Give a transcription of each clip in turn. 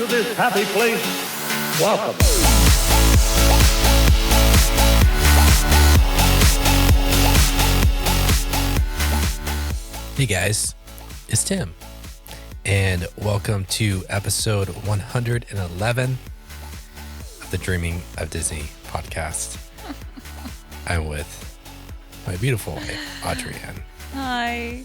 to this happy place, welcome. Hey guys, it's Tim, and welcome to episode 111 of the Dreaming of Disney podcast. I'm with my beautiful Audrey Ann. Hi.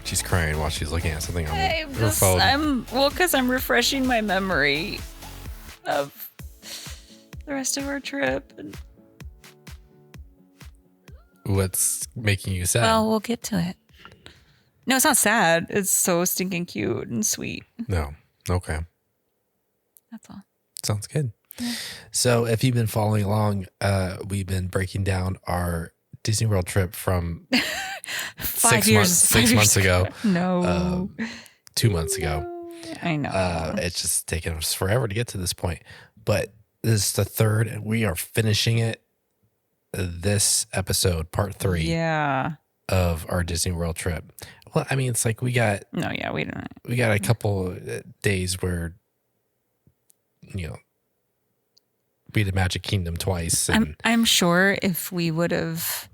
She's crying while she's looking at something on her phone. Because I'm refreshing my memory of the rest of our trip. What's making you sad? Well, we'll get to it. No, it's not sad. It's so stinking cute and sweet. No. Okay. That's all. Sounds good. Yeah. So if you've been following along, we've been breaking down our Disney World trip from 6 months ago. No. 2 months ago. I know. It's just taken us forever to get to this point. But this is the third, and we are finishing it this episode, part 3 of our Disney World trip. Well, I mean, it's like we got a couple days where, you know, we did Magic Kingdom twice. And I'm sure if we would have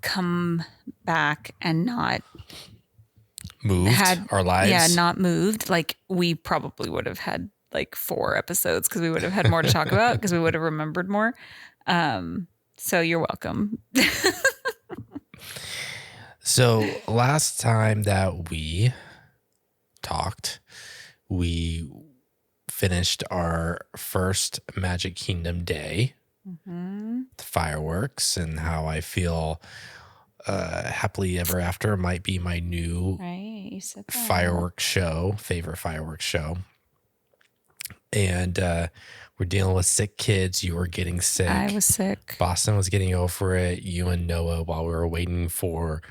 come back and not moved our lives. Yeah, not moved. Like we probably would have had like 4 episodes because we would have had more to talk about because we would have remembered more. So you're welcome. So last time that we talked, we finished our first Magic Kingdom day, the fireworks, and how I feel happily ever after might be my new favorite fireworks show. And we're dealing with sick kids. You were getting sick. I was sick. Boston was getting over it. You and Noah, while we were waiting for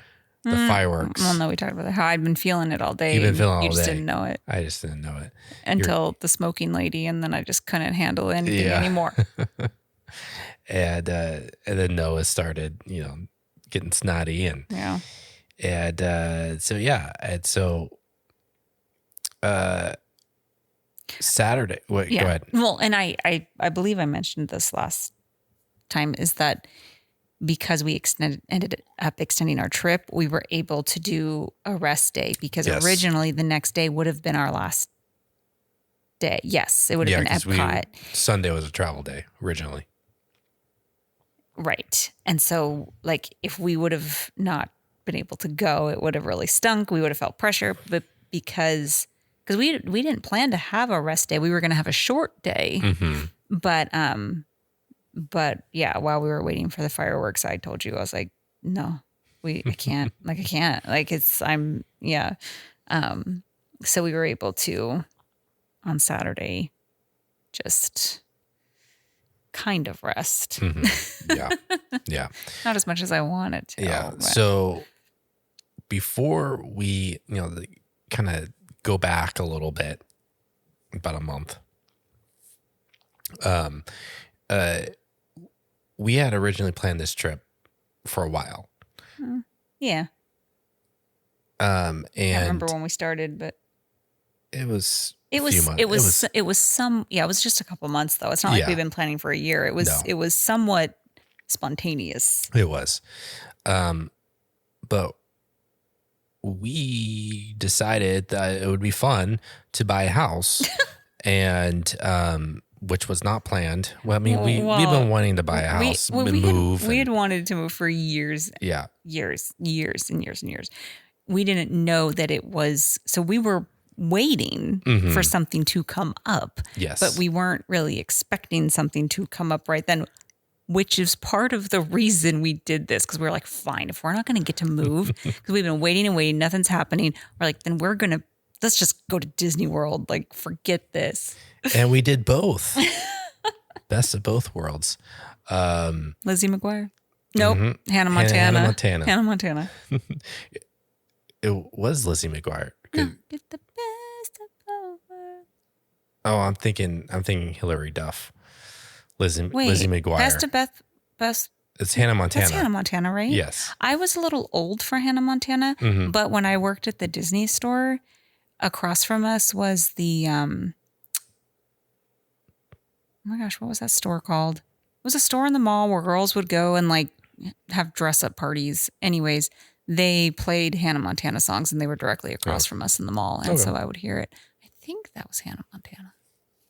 the fireworks. Well, no, we talked about how I'd been feeling it all day. You've been feeling it all day. You just didn't know it. I just didn't know it. Until the smoking lady, and then I just couldn't handle anything anymore. And then Noah started, getting snotty and Saturday. Wait, go ahead. Well, and I believe I mentioned this last time is that because we ended up extending our trip, we were able to do a rest day because originally the next day would have been our last day. Yes, it would have been Epcot. Sunday was a travel day originally. Right. And so like if we would have not been able to go, it would have really stunk. We would have felt pressure, but because we didn't plan to have a rest day. We were going to have a short day. Mm-hmm. But yeah, while we were waiting for the fireworks, I told you, I was like, no, I can't. So we were able to, on Saturday, just kind of rest. Mm-hmm. Yeah. Not as much as I wanted to. Yeah. But. So before we, kind of go back a little bit, about a month, we had originally planned this trip for a while. Yeah. And I can't remember when we started, but it was just a couple months though. It's not like we've been planning for a year. It was somewhat spontaneous. It was. But we decided that it would be fun to buy a house and, which was not planned. Well, I mean, we've been wanting to buy a house and move. We had wanted to move for years. Yeah. Years and years and years. We didn't know that it was, so we were waiting for something to come up. Yes. But we weren't really expecting something to come up right then, which is part of the reason we did this. Because we were like, fine, if we're not going to get to move, because we've been waiting and waiting, nothing's happening. We're like, then let's just go to Disney World. Like, forget this. And we did both. Best of both worlds. Lizzie McGuire. Nope. Hannah Montana. It was Lizzie McGuire. No, get the best of both worlds. Oh, I'm thinking Hillary Duff. Lizzie McGuire. Best. It's Hannah Montana. That's Hannah Montana, right? Yes. I was a little old for Hannah Montana, but when I worked at the Disney store, across from us was the oh my gosh, what was that store called? It was a store in the mall where girls would go and like have dress up parties. Anyways, they played Hannah Montana songs and they were directly across from us in the mall. And so I would hear it. I think that was Hannah Montana.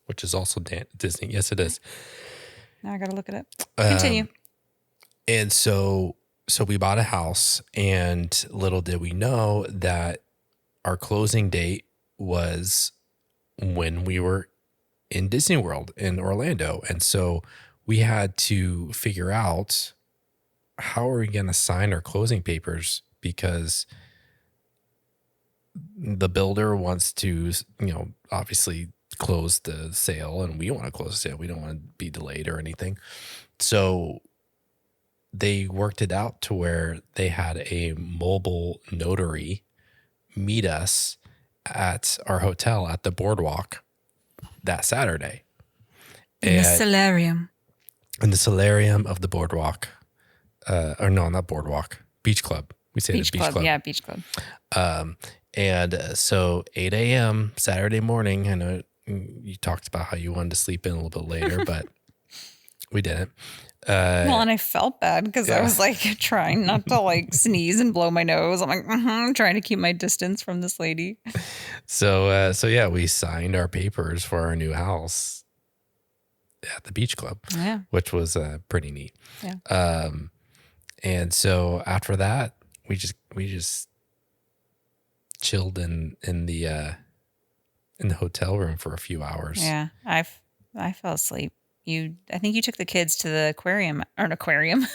Which is also Disney. Yes, it is. Now I got to look it up. Continue. And so we bought a house, and little did we know that our closing date was when we were in Disney World in Orlando. And so we had to figure out, how are we going to sign our closing papers? Because the builder wants to, obviously close the sale, and we want to close the sale. We don't want to be delayed or anything. So they worked it out to where they had a mobile notary meet us at our hotel at the boardwalk that Saturday. In the solarium. In the solarium of the boardwalk. Or no, not boardwalk. Beach club. We say Beach the beach club. club. Yeah, beach club. And so 8 a.m. Saturday morning, I know you talked about how you wanted to sleep in a little bit later, but we didn't. Well, and I felt bad because I was like trying not to like sneeze and blow my nose. I'm like, trying to keep my distance from this lady. So yeah, we signed our papers for our new house at the beach club, which was pretty neat. Yeah. And so after that, we just chilled in the hotel room for a few hours. Yeah, I fell asleep. I think you took the kids to the aquarium. Arcade.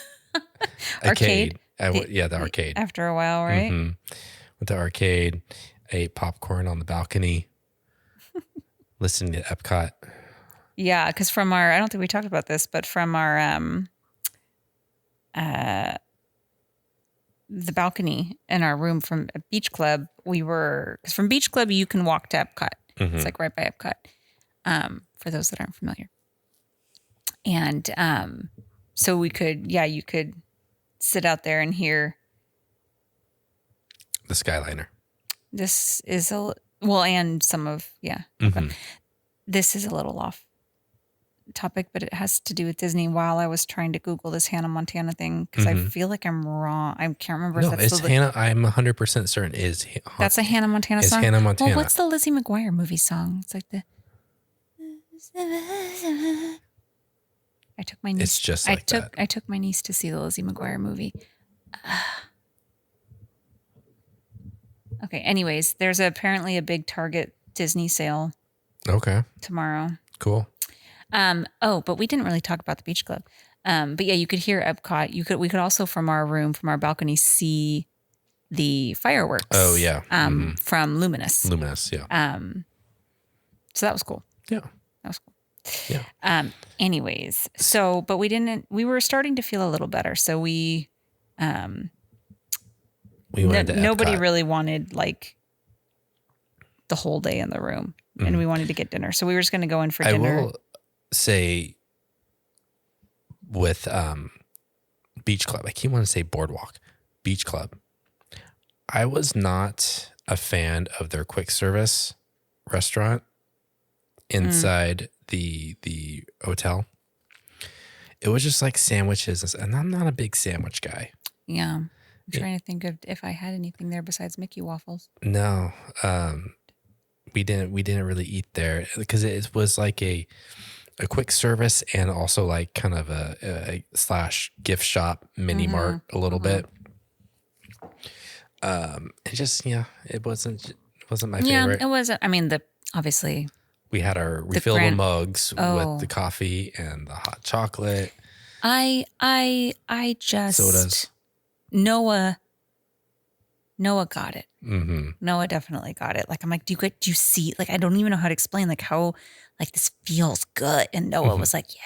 The arcade. After a while, right? Mm-hmm. Went to arcade, ate popcorn on the balcony, listening to Epcot. Yeah, because from I don't think we talked about this, but from our the balcony in our room from a beach club, because from beach club you can walk to Epcot. Mm-hmm. It's like right by Epcot. For those that aren't familiar. And so you could sit out there and hear the Skyliner. This is and some of Mm-hmm. This is a little off topic, but it has to do with Disney. While I was trying to Google this Hannah Montana thing, because I feel like I'm wrong. I can't remember. No, it's Hannah. I'm 100% certain that's a Hannah Montana song. It's Hannah Montana. Well, what's the Lizzie McGuire movie song? It's like the. I took my niece. It's just like that. I took my niece to see the Lizzie McGuire movie. Okay. Anyways, there's apparently a big Target Disney sale. Okay. Tomorrow. Cool. But we didn't really talk about the beach club. But yeah, you could hear Epcot. We could also from our balcony see the fireworks. Oh yeah. From Luminous. Luminous, yeah. So that was cool. Yeah. That was cool. Yeah. Anyways, but we were starting to feel a little better. So we went to nobody really wanted like the whole day in the room, and we wanted to get dinner. So we were just going to go in for dinner. I will say with Beach Club, I keep wanting to say Boardwalk, Beach Club. I was not a fan of their quick service restaurant inside the hotel. It was just like sandwiches, and I'm not a big sandwich guy. Yeah. I'm trying to think of if I had anything there besides Mickey waffles. No. We didn't really eat there because it was like a quick service and also like kind of a / gift shop mini mart a little bit. It just it wasn't my favorite. Yeah, it wasn't. I mean, obviously we had our refillable mugs with the coffee and the hot chocolate. I just sodas. Noah got it. Mm-hmm. Noah definitely got it. Like I'm like, do you see? Like I don't even know how to explain like how like this feels good. And Noah was like, yeah,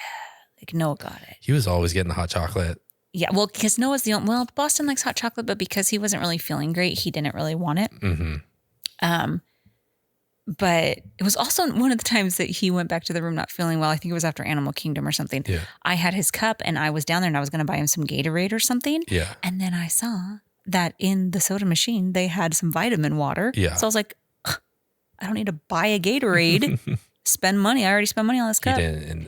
like Noah got it. He was always getting the hot chocolate. Yeah, well, because Noah's Boston likes hot chocolate, but because he wasn't really feeling great, he didn't really want it. Mm-hmm. But it was also one of the times that he went back to the room not feeling well. I think it was after Animal Kingdom or something. Yeah. I had his cup and I was down there and I was going to buy him some Gatorade or something. Yeah. And then I saw that in the soda machine, they had some vitamin water. Yeah. So I was like, I don't need to buy a Gatorade, spend money. I already spent money on this cup. He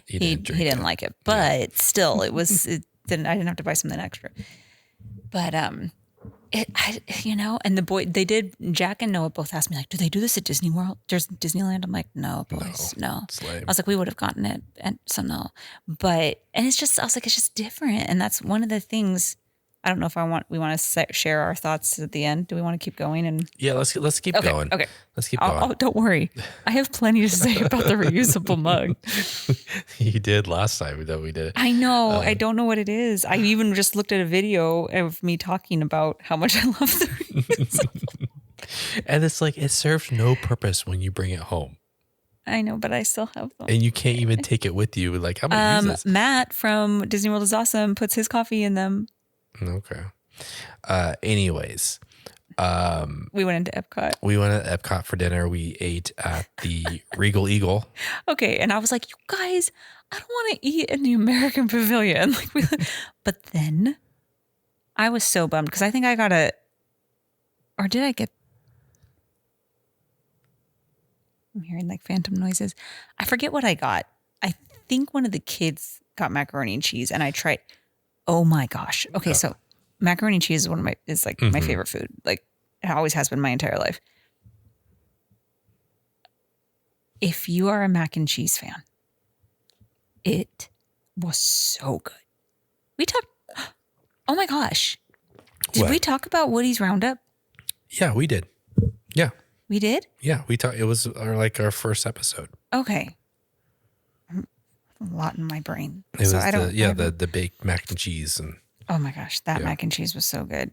He didn't drink didn't it. like it, but still, I didn't have to buy something extra. But and Jack and Noah both asked me, like, do they do this at Disney World? There's Disneyland. I'm like, no, boys, no. It's lame. I was like, we would have gotten it. And so no, and it's just, I was like, it's just different. And that's one of the things. I don't know if we want to share our thoughts at the end. Do we want to keep going? And Yeah, let's keep going. Okay. Let's keep going. Oh, don't worry. I have plenty to say about the reusable mug. You did last time that we did it. I know. I don't know what it is. I even just looked at a video of me talking about how much I love the reusable. And it's like, it serves no purpose when you bring it home. I know, but I still have them. And you can't even take it with you. Like, I'm going to use this. Matt from Disney World is Awesome puts his coffee in them. Okay. Anyways. We went into Epcot. We went to Epcot for dinner. We ate at the Regal Eagle. Okay. And I was like, you guys, I don't want to eat in the American Pavilion. But then I was so bummed because I think I got or did I get, I'm hearing like phantom noises. I forget what I got. I think one of the kids got macaroni and cheese and I tried. Oh my gosh. Okay. So macaroni and cheese is like my favorite food. Like it always has been my entire life. If you are a mac and cheese fan, it was so good. We talked, oh my gosh. Did we talk about Woody's Roundup? Yeah, we did. Yeah. We did? Yeah, we talked. It was our first episode. Okay. A lot in my brain. It was the baked mac and cheese and. Oh my gosh, that mac and cheese was so good.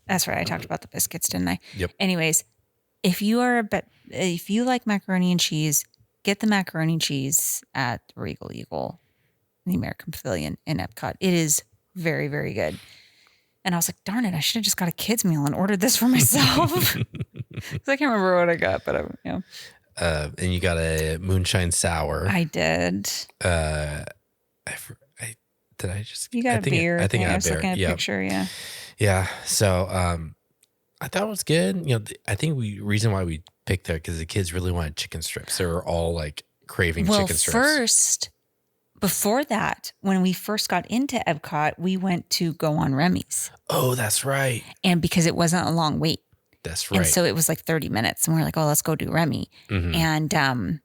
That's right. I talked about the biscuits, didn't I? Yep. Anyways, if you like macaroni and cheese, get the macaroni and cheese at Regal Eagle, in the American Pavilion in Epcot. It is very, very good. And I was like, darn it, I should have just got a kid's meal and ordered this for myself. Because I can't remember what I got, but and you got a moonshine sour. I did. Did I just? You got a beer. I think I was got a looking beer. at a picture. Yeah. Yeah. So I thought it was good. I think reason why we picked that because the kids really wanted chicken strips. They were all like craving chicken strips. Before that, when we first got into Epcot, we went to go on Remy's. Oh, that's right. And because it wasn't a long wait. That's right. And so it was like 30 minutes. And we were like, oh, let's go do Remy. Mm-hmm. And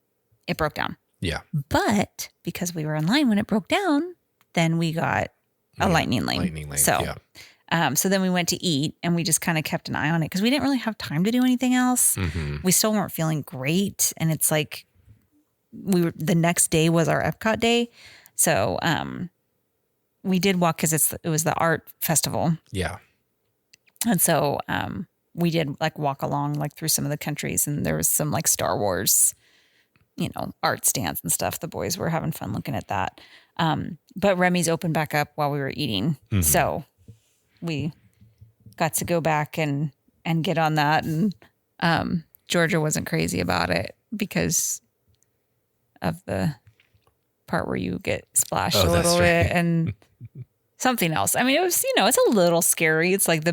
it broke down. Yeah. But because we were in line when it broke down, then we got a lightning lane. So, so then we went to eat and we just kind of kept an eye on it because we didn't really have time to do anything else. Mm-hmm. We still weren't feeling great. And it's like, the next day was our Epcot day. So, we did walk because it was the art festival. Yeah. And so, we did like walk along like through some of the countries and there was some like Star Wars, art stands and stuff. The boys were having fun looking at that. But Remy's opened back up while we were eating. Mm-hmm. So we got to go back and get on that. And, Georgia wasn't crazy about it because of the part where you get splashed a little bit and something else. I mean, it was, it's a little scary. It's like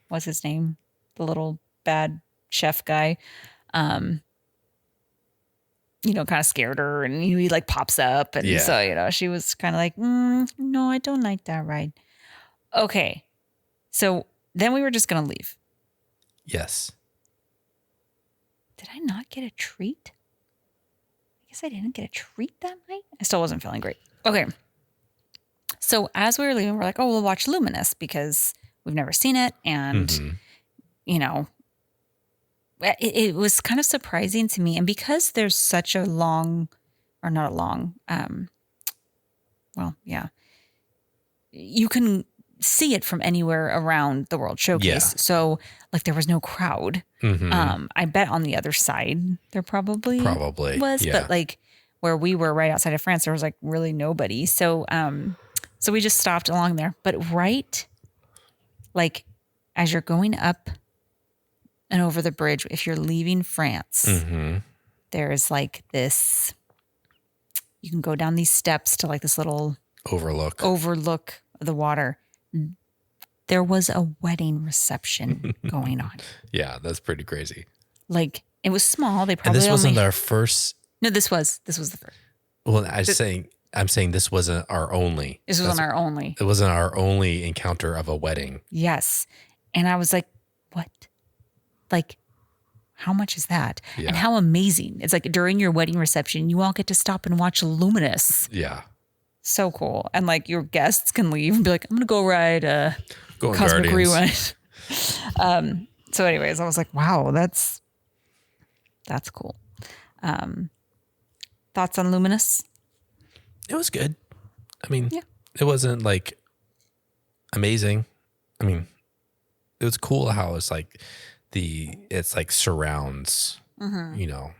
what's his name? The little bad chef guy, kind of scared her and he like pops up. And so, she was kind of like, no, I don't like that ride. Okay. So then we were just going to leave. Yes. Did I not get a treat? I guess I didn't get a treat that night. I still wasn't feeling great. Okay. So as we were leaving, we're like, oh, we'll watch Luminous because we've never seen it. And, it was kind of surprising to me. And because there's such a you can see it from anywhere around the World Showcase. Yeah. So like there was no crowd. Mm-hmm. I bet on the other side there probably was, but like where we were right outside of France, there was like really nobody. So, so we just stopped along there, but right, like as you're going up and over the bridge, if you're leaving France, there's like this, you can go down these steps to like this little overlook of the water. there was a wedding reception going on. Yeah, that's pretty crazy. Like, it was small. They And probably this wasn't only... our first. No, this was the first. Well, I'm saying this wasn't our only. This wasn't our only. It wasn't our only encounter of a wedding. Yes. And I was like, what? Like, how much is that? Yeah. And how amazing. It's like during your wedding reception, you all get to stop and watch Luminous. Yeah. So cool. And like your guests can leave and be like, I'm going to go ride Go on Cosmic Guardians. Rewind. So anyways, I was like, wow, that's cool. Thoughts on Luminous? It was good. I mean, Yeah. it wasn't like amazing. I mean, it was cool how it's like surrounds, you know,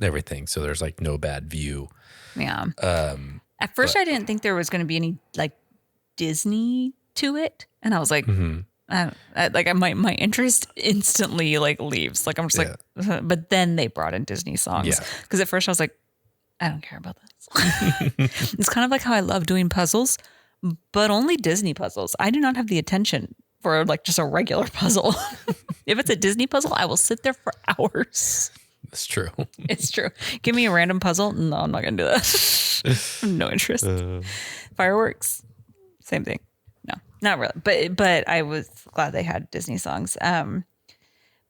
everything. So there's like no bad view. Yeah. At first, I didn't think there was going to be any like Disney to it, and I was like, my interest instantly like leaves. Like I'm just like, but then they brought in Disney songs. Yeah. Because at first I was like, I don't care about this. It's kind of like how I love doing puzzles, but only Disney puzzles. I do not have the attention for like just a regular puzzle. If it's a Disney puzzle, I will sit there for hours. That's true. It's true. Give me a random puzzle. No, I'm not going to do that. No interest. Fireworks. Same thing. No, not really. But I was glad they had Disney songs. But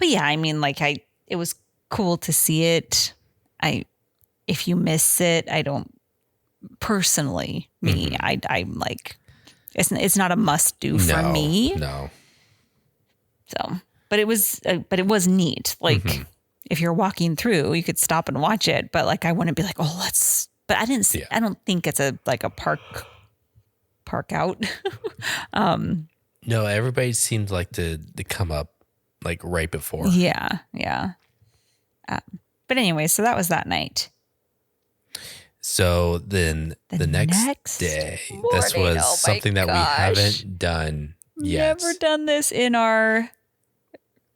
yeah, I mean, like it was cool to see it. If you miss it, I don't personally, I'm like, it's not a must do for me. No. So, but it was neat. Like if you're walking through, you could stop and watch it, but like, I wouldn't be like, oh, but I didn't see, I don't think it's a park out. No, everybody seemed like to come up like right before. Yeah. Yeah. But anyway, so that was that night. So then the next day, this was something that we haven't done yet. Never done this in our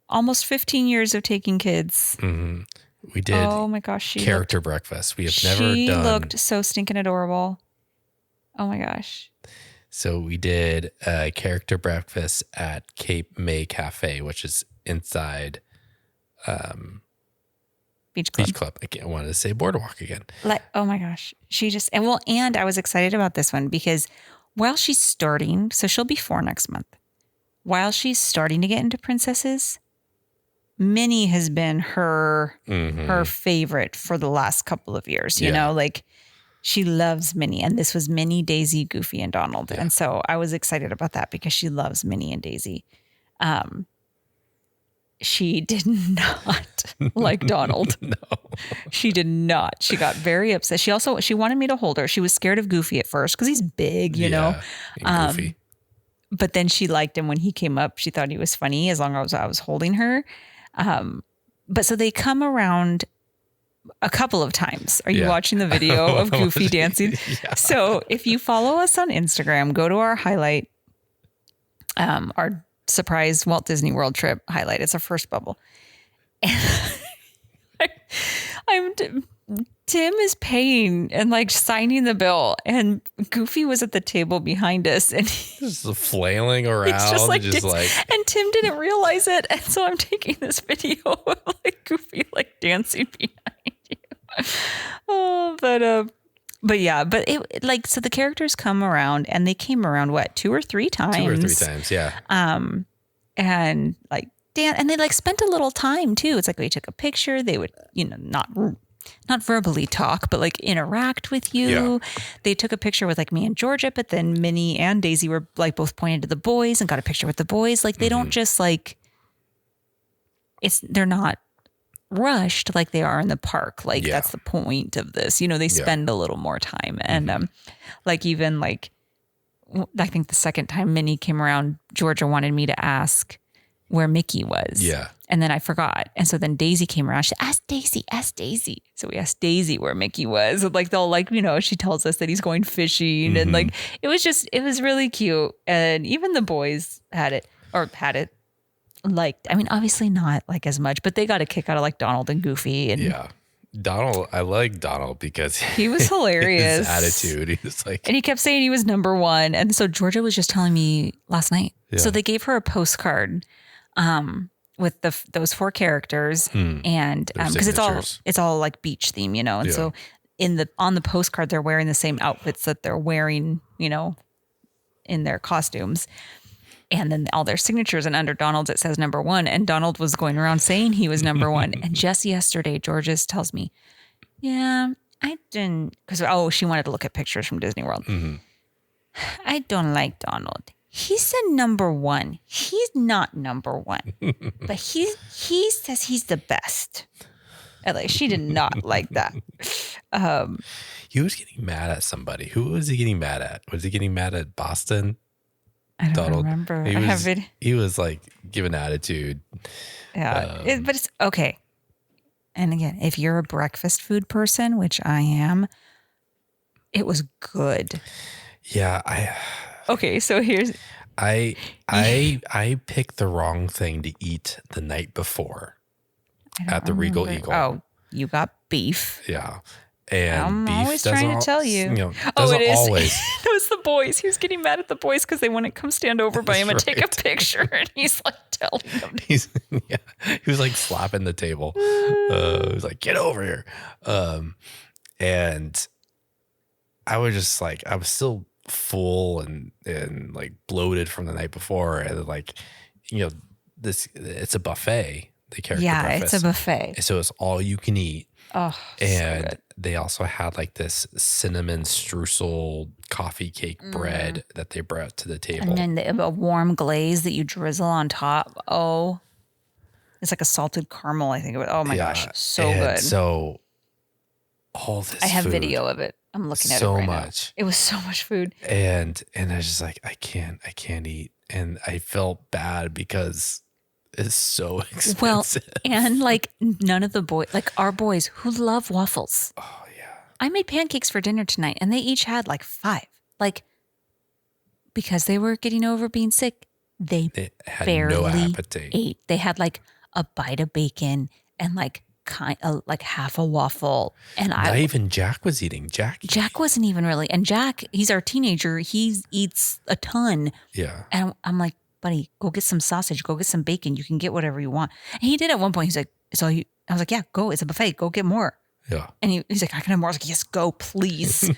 almost 15 years of taking kids. Mm-hmm. We did. Oh my gosh. Character breakfast. We have never done. She looked so stinking adorable. Oh my gosh. So we did a character breakfast at Cape May Cafe, which is inside Beach Club. I wanted to say Boardwalk again. Like, oh my gosh. And I was excited about this one because while she's starting, so she'll be 4 next month. While she's starting to get into princesses, Minnie has been her favorite for the last couple of years. You know, like she loves Minnie, and this was Minnie, Daisy, Goofy, and Donald. Yeah. And so I was excited about that because she loves Minnie and Daisy. She did not like Donald. No. She did not. She got very upset. She wanted me to hold her. She was scared of Goofy at first because he's big, you know. Goofy. But then she liked him when he came up. She thought he was funny as long as I was holding her. But so they come around a couple of times. Are you watching the video of Goofy dancing? Yeah. So if you follow us on Instagram, go to our highlight, our surprise Walt Disney World trip highlight. It's our first bubble. And Tim is paying and like signing the bill, and Goofy was at the table behind us, and he's just flailing around. It's just like, and Tim didn't realize it, and so I'm taking this video of like Goofy like dancing behind you. Oh, but yeah, but it like, so the characters come around, and they came around what, 2 or 3 times? 2 or 3 times, yeah. And like and they like spent a little time too. It's like we took a picture. They would, you know, not verbally talk, but like interact with you. Yeah. They took a picture with like me and Georgia, but then Minnie and Daisy were like both pointed to the boys and got a picture with the boys. Like they don't just like, they're not rushed like they are in the park. Like that's the point of this, you know, they spend a little more time. And like, even like, I think the second time Minnie came around, Georgia wanted me to ask where Mickey was. Yeah. And then I forgot. And so then Daisy came around. She said, ask Daisy. So we asked Daisy where Mickey was. And like, they'll like, you know, she tells us that he's going fishing. And like, it was really cute. And even the boys had it. Like, I mean, obviously not like as much, but they got a kick out of like Donald and Goofy. And Donald, I like Donald because He was hilarious. His attitude. He was like, And he kept saying he was number one. And so Georgia was just telling me last night. Yeah. So they gave her a postcard with those 4 characters, and because it's all like beach theme, and so on the postcard they're wearing the same outfits that they're wearing, in their costumes. And then all their signatures, and under Donald's it says number 1. And Donald was going around saying he was number 1. And just yesterday, Georges tells me, yeah, I didn't, because she wanted to look at pictures from Disney World. Mm-hmm. I don't like Donald. He said number 1. He's not number 1, but he says he's the best. And like, she did not like that. He was getting mad at somebody. Who was he getting mad at? Was he getting mad at Boston? I don't Donald? remember. He was like giving attitude. Yeah, but it's okay. And again, if you're a breakfast food person, which I am, it was good. Yeah, Okay, so here's I picked the wrong thing to eat the night before at the Regal Eagle. Oh, you got beef. Yeah. And I'm beef always trying to tell you. Doesn't it is. always. It was the boys. He was getting mad at the boys because they wouldn't come stand over by him and take a picture. And he's like telling them. He was like slapping the table. He was like, get over here. And I was just like, I was still full and like bloated from the night before. And like, it's a buffet. The character breakfast. It's a buffet. So it's all you can eat. Oh, and so good. they also had like this cinnamon streusel coffee cake bread that they brought to the table. And then a warm glaze that you drizzle on top. Oh, it's like a salted caramel, I think. Oh my gosh, so good. So all this I have food, video of it. I'm looking at it so right much. now. It was so much food. And I was just like, I can't eat. And I felt bad because it's so expensive. Well, and like none of the boys, like our boys who love waffles. Oh yeah. I made pancakes for dinner tonight and they each had like 5. Like, because they were getting over being sick, they had barely no appetite. ate. They had like a bite of bacon and like half a waffle. And Not even Jack was eating. Jack wasn't even really. And Jack, he's our teenager. He eats a ton. Yeah. And I'm like, buddy, go get some sausage, go get some bacon. You can get whatever you want. And he did at one point. He's like, it's all you. I was like, yeah, go. It's a buffet. Go get more. Yeah. And he's like, I can have more. I was like, yes, go, please.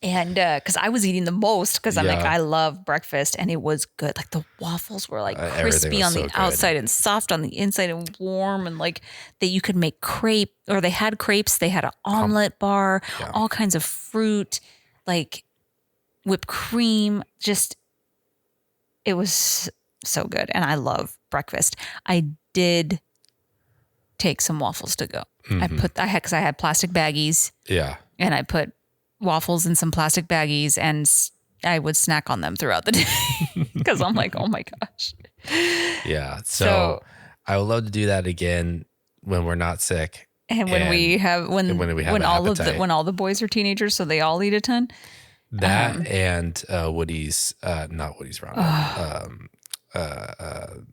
And because I was eating the most because I'm like, I love breakfast. And it was good. Like the waffles were like crispy on the outside and soft on the inside and warm. And like that you could make crepe, or they had crepes. They had an omelet bar, all kinds of fruit, like whipped cream, just. It was so good. And I love breakfast. I did take some waffles to go. Because I had plastic baggies. Yeah. And I put waffles in some plastic baggies and I would snack on them throughout the day because I'm like, oh my gosh. Yeah. So I would love to do that again when we're not sick. And when all the boys are teenagers, so they all eat a ton. That and Woody's, not Woody's Roundup.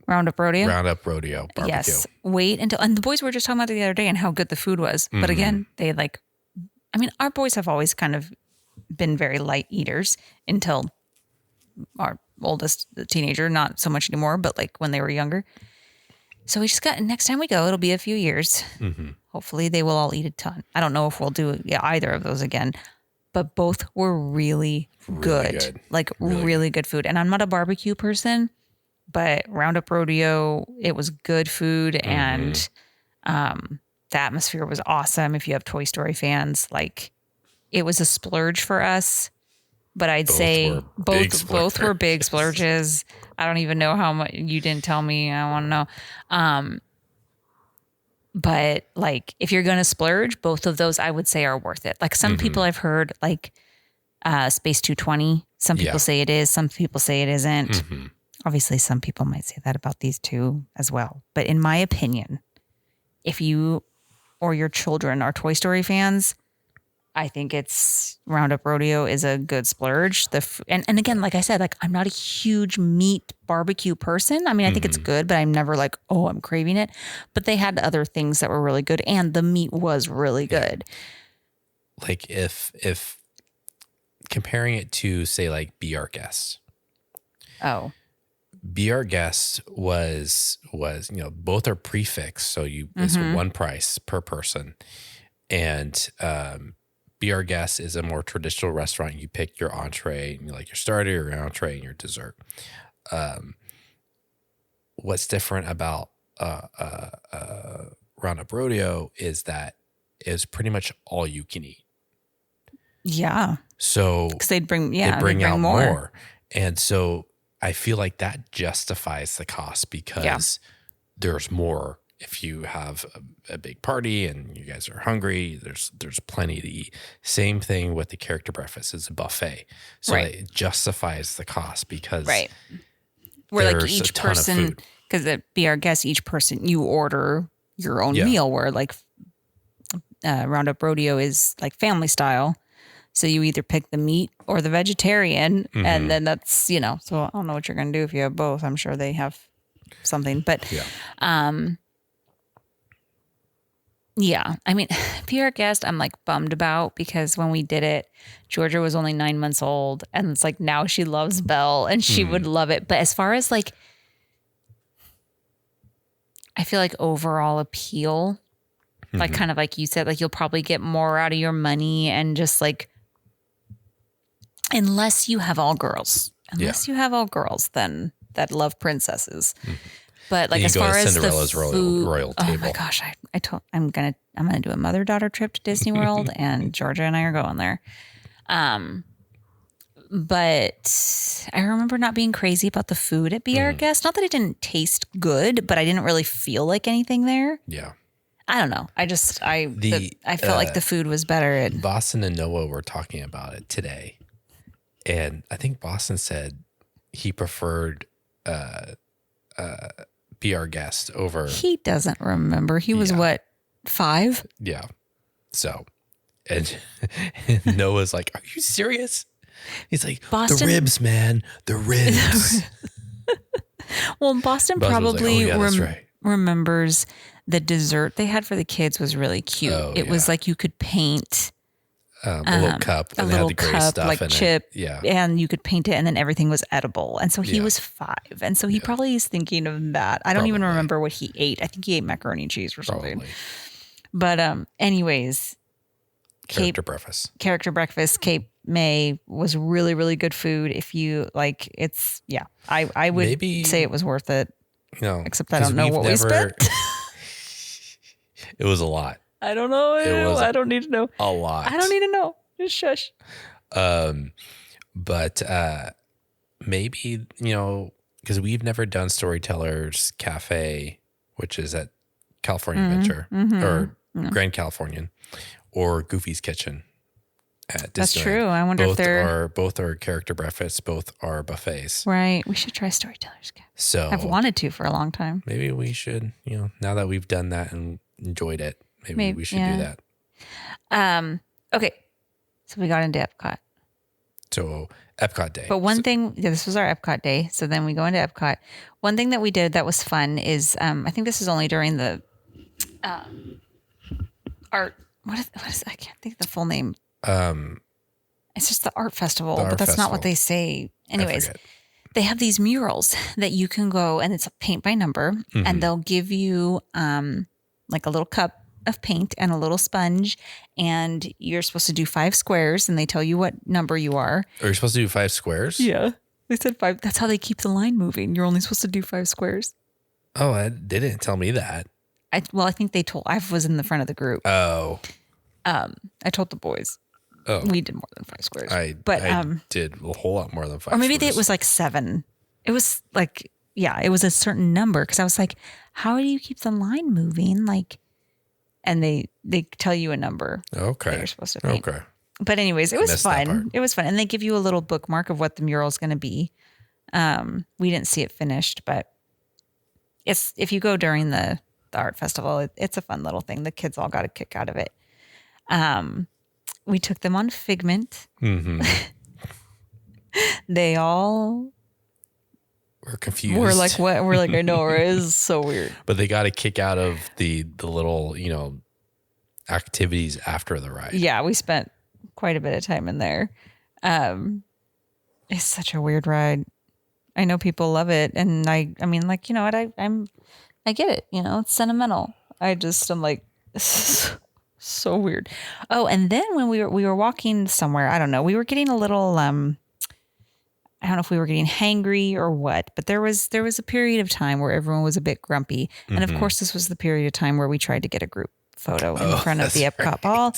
Roundup Rodeo? Roundup Rodeo barbecue. Yes. Wait until, and the boys were just talking about it the other day and how good the food was. But again, they our boys have always kind of been very light eaters until our oldest teenager, not so much anymore, but like when they were younger. So we just next time we go, it'll be a few years. Hopefully they will all eat a ton. I don't know if we'll do either of those again. But both were really good. Like really good food. And I'm not a barbecue person, but Roundup Rodeo, it was good food. And the atmosphere was awesome. If you have Toy Story fans, like it was a splurge for us. But I'd say both were big splurges. I don't even know how much. You didn't tell me. I want to know. But like, if you're going to splurge, both of those I would say are worth it. Like some people I've heard, like Space 220. Some people say it is. Some people say it isn't. Obviously, some people might say that about these two as well. But in my opinion, if you or your children are Toy Story fans, I think it's Roundup Rodeo is a good splurge. And again, like I said, like I'm not a huge meat barbecue person. I mean, I think it's good, but I'm never like, oh, I'm craving it. But they had other things that were really good, and the meat was really good. Like if comparing it to say like Be Our Guest. Oh. Be Our Guest was both are prefix, so it's one price per person, and Be Our Guest is a more traditional restaurant. You pick your entree, and your starter, your entree, and your dessert. What's different about Roundup Rodeo is that it's pretty much all you can eat. Yeah. So because they'd bring out more. more, and so I feel like that justifies the cost because there's more. If you have a big party and you guys are hungry, there's plenty to eat. Same thing with the character breakfast. It's a buffet. So it justifies the cost because where like each person, because at Be Our Guest, each person, you order your own meal, where like Roundup Rodeo is like family style. So you either pick the meat or the vegetarian, and then that's, so I don't know what you're going to do if you have both. I'm sure they have something, but yeah, I mean, Be Our Guest, I'm like bummed about because when we did it, Georgia was only 9 months old, and it's like now she loves Belle and she would love it. But as far as like, I feel like overall appeal, like kind of like you said, like you'll probably get more out of your money and just like, unless you have all girls, then that love princesses. But like as far as Cinderella's the food, royal table. Oh my gosh, I'm gonna do a mother-daughter trip to Disney World, and Georgia and I are going there. But I remember not being crazy about the food at Be Our Guest. Not that it didn't taste good, but I didn't really feel like anything there. Yeah. I don't know. I felt like the food was better at Boston and Noah were talking about it today. And I think Boston said he preferred Be Our Guest over. He doesn't remember. He was what, 5? Yeah. So, and Noah's like, "Are you serious?" He's like, Boston, "The ribs, man, the ribs." Well, Boston probably remembers the dessert they had for the kids was really cute. It was like you could paint. A little cup, a little cup like chip, it. and you could paint it, and then everything was edible. And so he was 5, and so he probably is thinking of that. I don't even remember what he ate. I think he ate macaroni and cheese or something. But anyways, character breakfast. Cape May was really, really good food. If you like, it's I would say it was worth it. Except I don't know what we spent. It was a lot. I don't know. I don't need to know. A lot. I don't need to know. Just shush. But maybe, because we've never done Storytellers Cafe, which is at California Adventure or Grand Californian, or Goofy's Kitchen at Disneyland. That's true. I wonder if they're both are character breakfasts, both are buffets. Right. We should try Storytellers Cafe. So I've wanted to for a long time. Maybe we should, now that we've done that and enjoyed it. Maybe we should do that. Okay. So we got into Epcot. So Epcot day. But one thing, this was our Epcot day. So then we go into Epcot. One thing that we did that was fun is, I think this is only during the art. What is I can't think of the full name. It's just the art festival, but that's not what they say. Anyways, they have these murals that you can go, and it's a paint by number, and they'll give you like a little cup of paint and a little sponge, and you're supposed to do 5 squares, and they tell you what number you are. Are you supposed to do 5 squares? Yeah. They said 5. That's how they keep the line moving. You're only supposed to do 5 squares. Oh, they didn't tell me that. I think they told, I was in the front of the group. Oh. I told the boys. Oh. We did more than 5 squares. I did a whole lot more than 5 or maybe squares. It was like 7. It was like, it was a certain number, because I was like, how do you keep the line moving? Like, and they tell you a number. Okay. That you're supposed to paint. Okay. But anyways, it was fun. It was fun. And they give you a little bookmark of what the mural is going to be. We didn't see it finished, but if you go during the art festival, it's a fun little thing. The kids all got a kick out of it. we took them on Figment. Mm-hmm. They all We're confused. were like, what? We're like, I know, right? It is so weird. But they got a kick out of the little, activities after the ride. Yeah, we spent quite a bit of time in there. It's such a weird ride. I know people love it, and I mean, like, you know what? I get it. It's sentimental. I'm like, this is so weird. Oh, and then when we were walking somewhere, I don't know. We were getting a little I don't know if we were getting hangry or what, but there was a period of time where everyone was a bit grumpy, and of course, this was the period of time where we tried to get a group photo in front of the Epcot ball,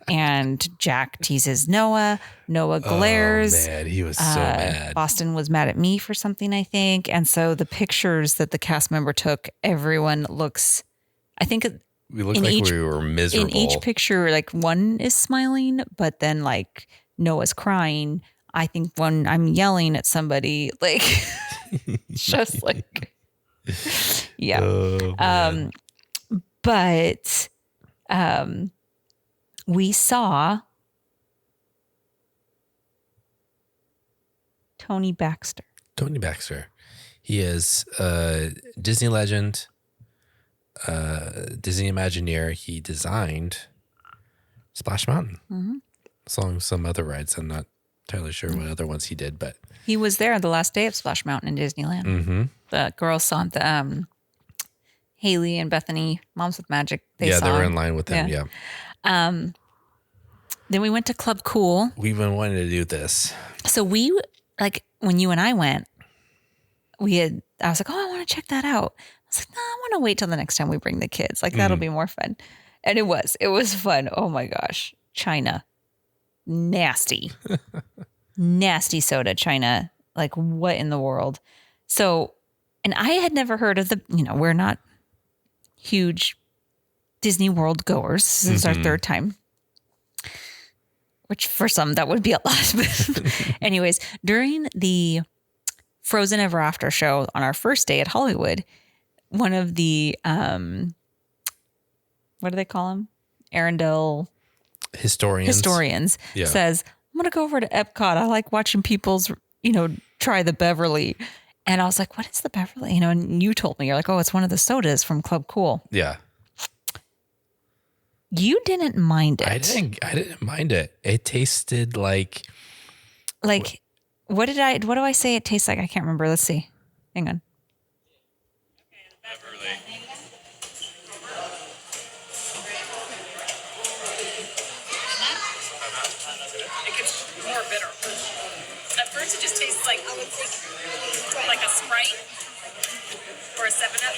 and Jack teases Noah. Noah glares. Oh man, he was so mad. Boston was mad at me for something, I think, and so the pictures that the cast member took, everyone looks. I think We looked like we were miserable. in each picture. Like one is smiling, but then like Noah's crying. I think when I'm yelling at somebody, like just like, yeah. Oh, But we saw Tony Baxter. Tony Baxter. He is a Disney legend, Disney Imagineer. He designed Splash Mountain, along with some other rides. I'm not entirely sure what other ones he did, but He was there the last day of Splash Mountain in Disneyland. mm-hmm. The girls saw the Haley and Bethany, Moms with Magic. They were in line with them. Yeah. Then we went to Club Cool. We've been wanting to do this. So we, like, when you and I went, I was like, oh, I want to check that out. I was like, no, I want to wait till the next time we bring the kids. Like, that'll be more fun. And it was fun. Oh my gosh. China. Nasty. Nasty soda, China. Like, what in the world? So, and I had never heard of we're not huge Disney World goers. This is our third time. Which for some, that would be a lot. But anyways, during the Frozen Ever After show on our first day at Hollywood, one of the, what do they call them? Arendelle historians says, I'm going to go over to Epcot. I like watching people's, try the Beverly. And I was like, what is the Beverly? And you told me, you're like, oh, it's one of the sodas from Club Cool. Yeah. You didn't mind it. I didn't mind it. It tasted like what do I say it tastes like? I can't remember. Let's see. Hang on. Beverly. It gets more bitter. At first, it just tastes like a Sprite or a 7-Up,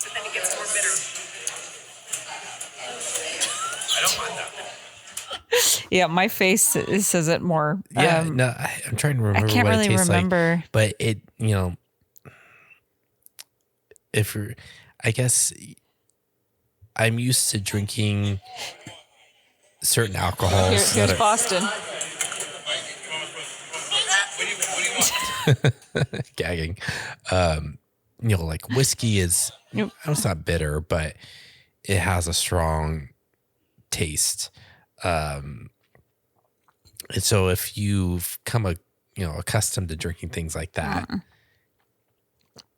but then it gets more bitter. I don't mind that. Yeah, my face says it more. Yeah, I'm trying to remember. I can't what really it tastes remember. like, but it, if you're, I guess I'm used to drinking certain alcohols. Here's Boston. What do you want? Gagging. Like whiskey is, it's not bitter, but it has a strong taste. And so if you've come accustomed to drinking things like that,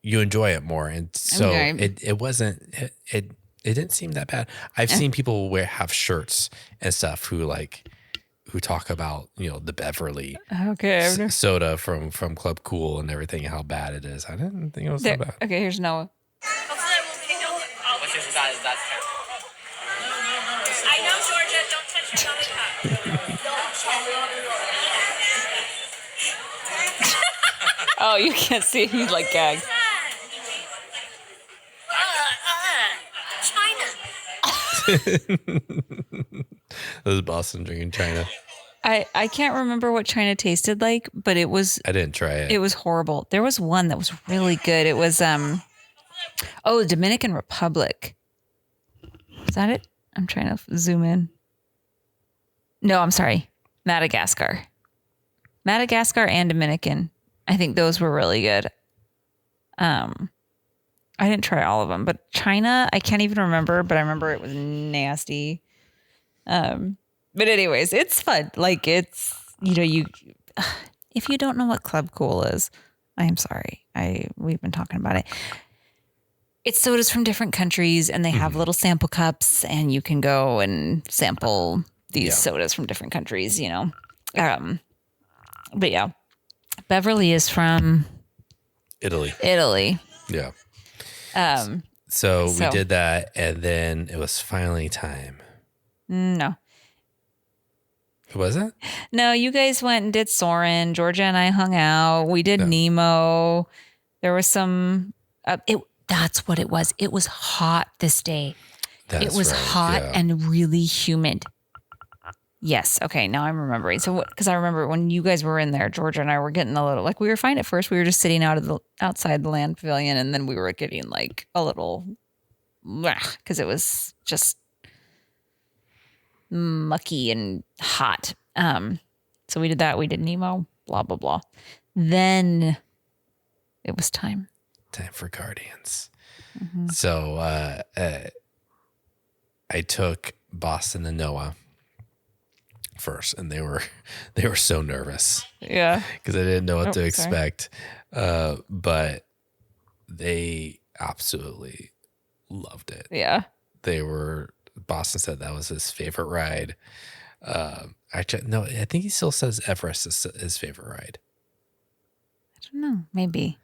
you enjoy it more. And so it wasn't, it didn't seem that bad. I've seen people have shirts and stuff who talk about, the Beverly soda from Club Cool and everything, how bad it is. I didn't think it was that bad. Okay, here's Noah. What's this about? Is that I know, Georgia. Don't touch your lollipop. Oh, you can't see. He's like gagged. China. This is Boston drinking China. I can't remember what China tasted like, but it was. I didn't try it. It was horrible. There was one that was really good. It was Dominican Republic. Is that it? I'm trying to zoom in. No, I'm sorry. Madagascar and Dominican. I think those were really good. I didn't try all of them, but China, I can't even remember, but I remember it was nasty. But anyways, it's fun. Like it's, you if you don't know what Club Cool is, I am sorry. We've been talking about it. It's sodas from different countries and they have little sample cups and you can go and sample these sodas from different countries, But yeah, Beverly is from Italy. Yeah. So we did that, and then it was finally time. No. Was it? No, you guys went and did Soren. Georgia and I hung out. We did Nemo. There was some. That's what it was. It was hot this day. It was hot and really humid. Yes. Okay. Now I'm remembering. So, because I remember when you guys were in there, Georgia and I were getting a little like we were fine at first. We were just sitting outside the land pavilion, and then we were getting like a little because it was just mucky and hot. So we did that. We did Nemo. Blah blah blah. Then it was time. Time for Guardians. So I took Boston and Noah first, and they were so nervous. Yeah, because I didn't know what to expect. But they absolutely loved it. Yeah, Boston said that was his favorite ride. Actually, no, I think he still says Everest is his favorite ride. I don't know, maybe.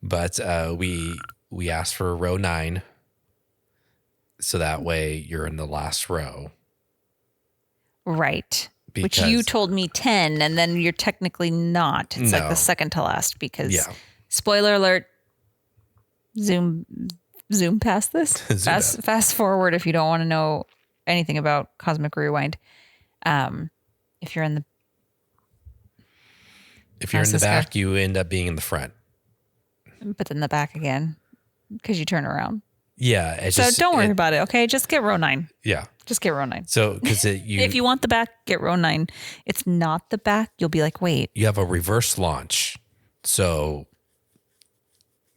But we asked for row 9, so that way you're in the last row. Right. Which you told me 10, and then you're technically not. It's like the second to last because, spoiler alert, zoom past this. Fast forward if you don't want to know anything about Cosmic Rewind. If you're in the back, you end up being in the front. But then the back again because you turn around. Yeah. So don't worry about it, okay? Just get row 9. Yeah. Just get row 9. So, because if you want the back, get row 9. It's not the back. You'll be like, wait. You have a reverse launch. So,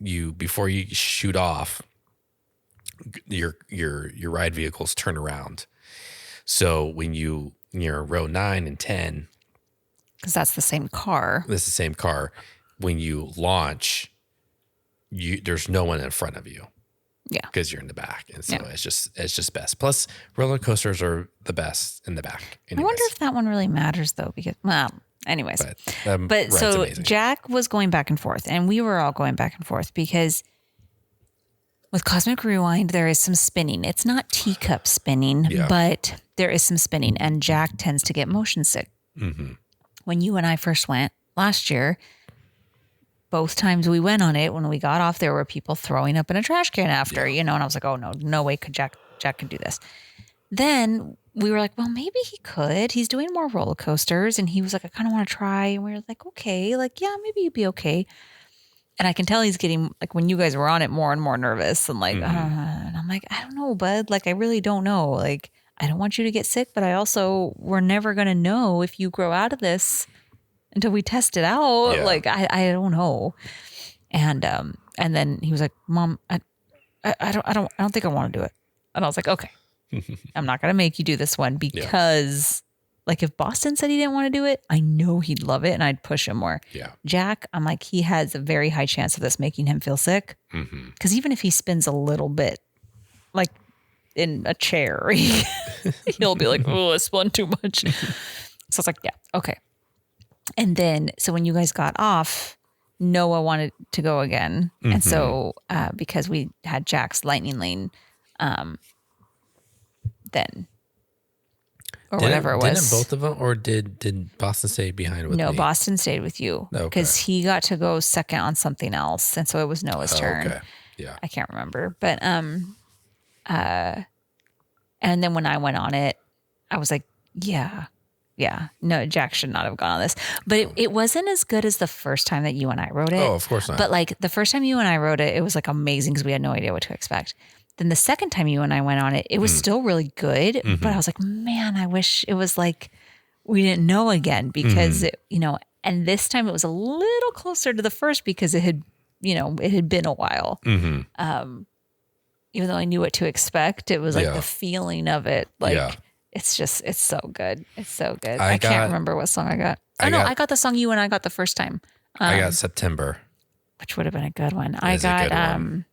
before you shoot off, your ride vehicles turn around. So when you're row 9 and 10, because that's the same car. It's the same car. When you launch, there's no one in front of you. Yeah, because you're in the back, and so it's just best. Plus, roller coasters are the best in the back. Anyways. I wonder if that one really matters though, because anyways. But so amazing. Jack was going back and forth, and we were all going back and forth because with Cosmic Rewind there is some spinning. It's not teacup spinning, but there is some spinning, and Jack tends to get motion sick. Mm-hmm. When you and I first went last year. Both times we went on it, when we got off, there were people throwing up in a trash can after, and I was like, oh, no way could Jack could do this. Then we were like, well, maybe he could. He's doing more roller coasters. And he was like, I kind of want to try. And we were like, okay, like, yeah, maybe you'd be okay. And I can tell he's getting, like, when you guys were on it, more and more nervous. And like, and I'm like, I don't know, bud. Like, I really don't know. Like, I don't want you to get sick, but we're never going to know if you grow out of this until we test it out. Yeah. Like, I don't know. And then he was like, Mom, I don't think I want to do it. And I was like, okay, I'm not going to make you do this one because like if Boston said he didn't want to do it, I know he'd love it and I'd push him more. Yeah. Jack, I'm like, he has a very high chance of this making him feel sick. Because even if he spins a little bit, like in a chair, he'll be like, oh, I spun too much. So I was like, yeah, okay. And then, so when you guys got off, Noah wanted to go again. And so, because we had Jack's lightning lane, then, or whatever it was. Didn't both of them, or did Boston stay behind with me? No, Boston stayed with you. Because he got to go second on something else. And so it was Noah's turn. Okay. Yeah. I can't remember. But, and then when I went on it, I was like, yeah, no, Jack should not have gone on this. But it wasn't as good as the first time that you and I rode it. Oh, of course not. But like the first time you and I rode it, it was like amazing because we had no idea what to expect. Then the second time you and I went on it, it was still really good. But I was like, man, I wish it was like we didn't know again because, and this time it was a little closer to the first because it had been a while. Even though I knew what to expect, it was like the feeling of it. Like, it's so good. It's so good. I I can't got- remember what song I got. Oh I no, got- I got the song You and I got the first time. I got September. Which would have been a good one. I is a got good one.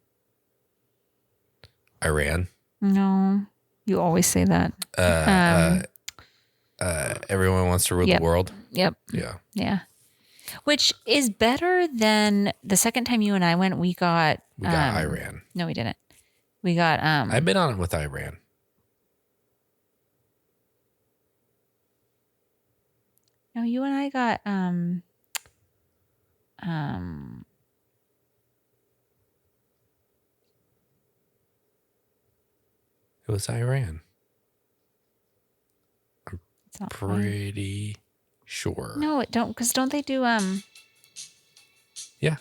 Iran. no. You always say that. Everyone wants to rule Yep. the world. Yep. Yeah. Yeah. Which is better than the second time you and I went, we got Iran. No, we didn't. We got I've been on it with Iran. no, you and I got It was Iran. it's not right. Pretty sure. No, it don't because don't they do Yeah.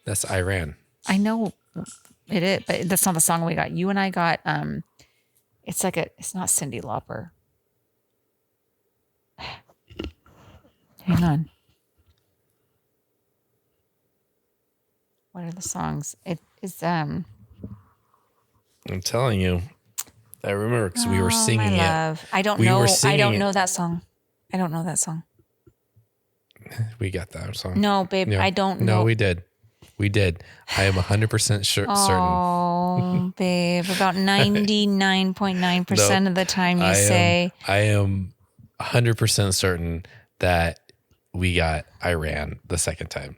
That's Iran. I know it is, but that's not the song we got. You and I got it's like it's not Cyndi Lauper. Hang on. What are the songs? It is I'm telling you. I remember because we were singing my it. love. I don't We know. were I singing don't it. know that song. I don't know that song. We got that song. No, babe, Yeah. I don't know. No, we did. We did. I am 100% certain. Oh, babe, about 99.9% of the time you say I am 100% certain that we got Iran the second time.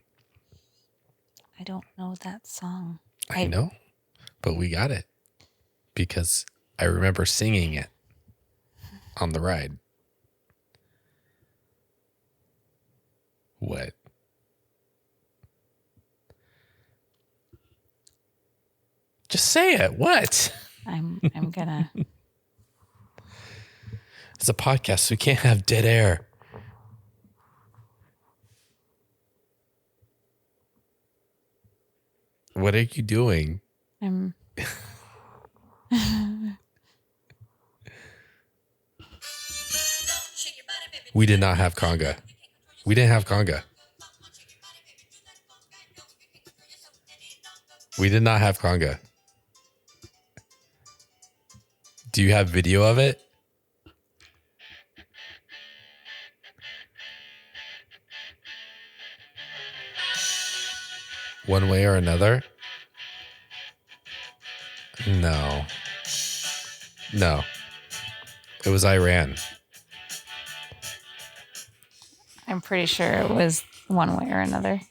I don't know that song. I know, but we got it because I remember singing it on the ride. What? Just say it. What? I'm gonna. It's a podcast, so we can't have dead air. What are you doing? I'm. We did not have conga. We didn't have conga. We did not have conga. Do you have video of it? One way or another? No. No. It was Iran. I'm pretty sure it was one way or another.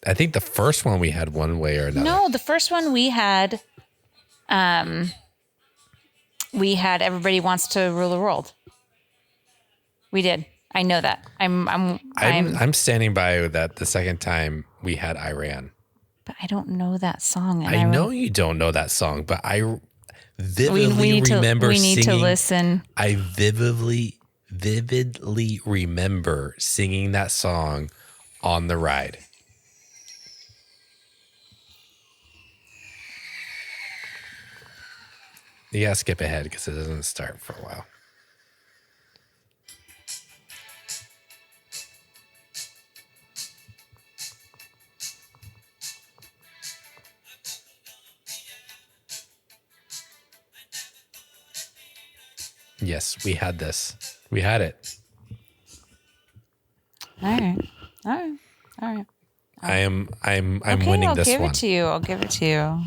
I think the first one we had one way or another. No, the first one we had Everybody Wants to Rule the World. We did. I know that. I'm standing by that the second time we had Iran. But I don't know that song. And I know you don't know that song, but I vividly remember we need singing. to listen. I vividly remember singing that song on the ride. You gotta skip ahead because it doesn't start for a while. Yes, we had this. We had it. All right. I'm Okay, winning I'll this give one. it to you. I'll give it to you.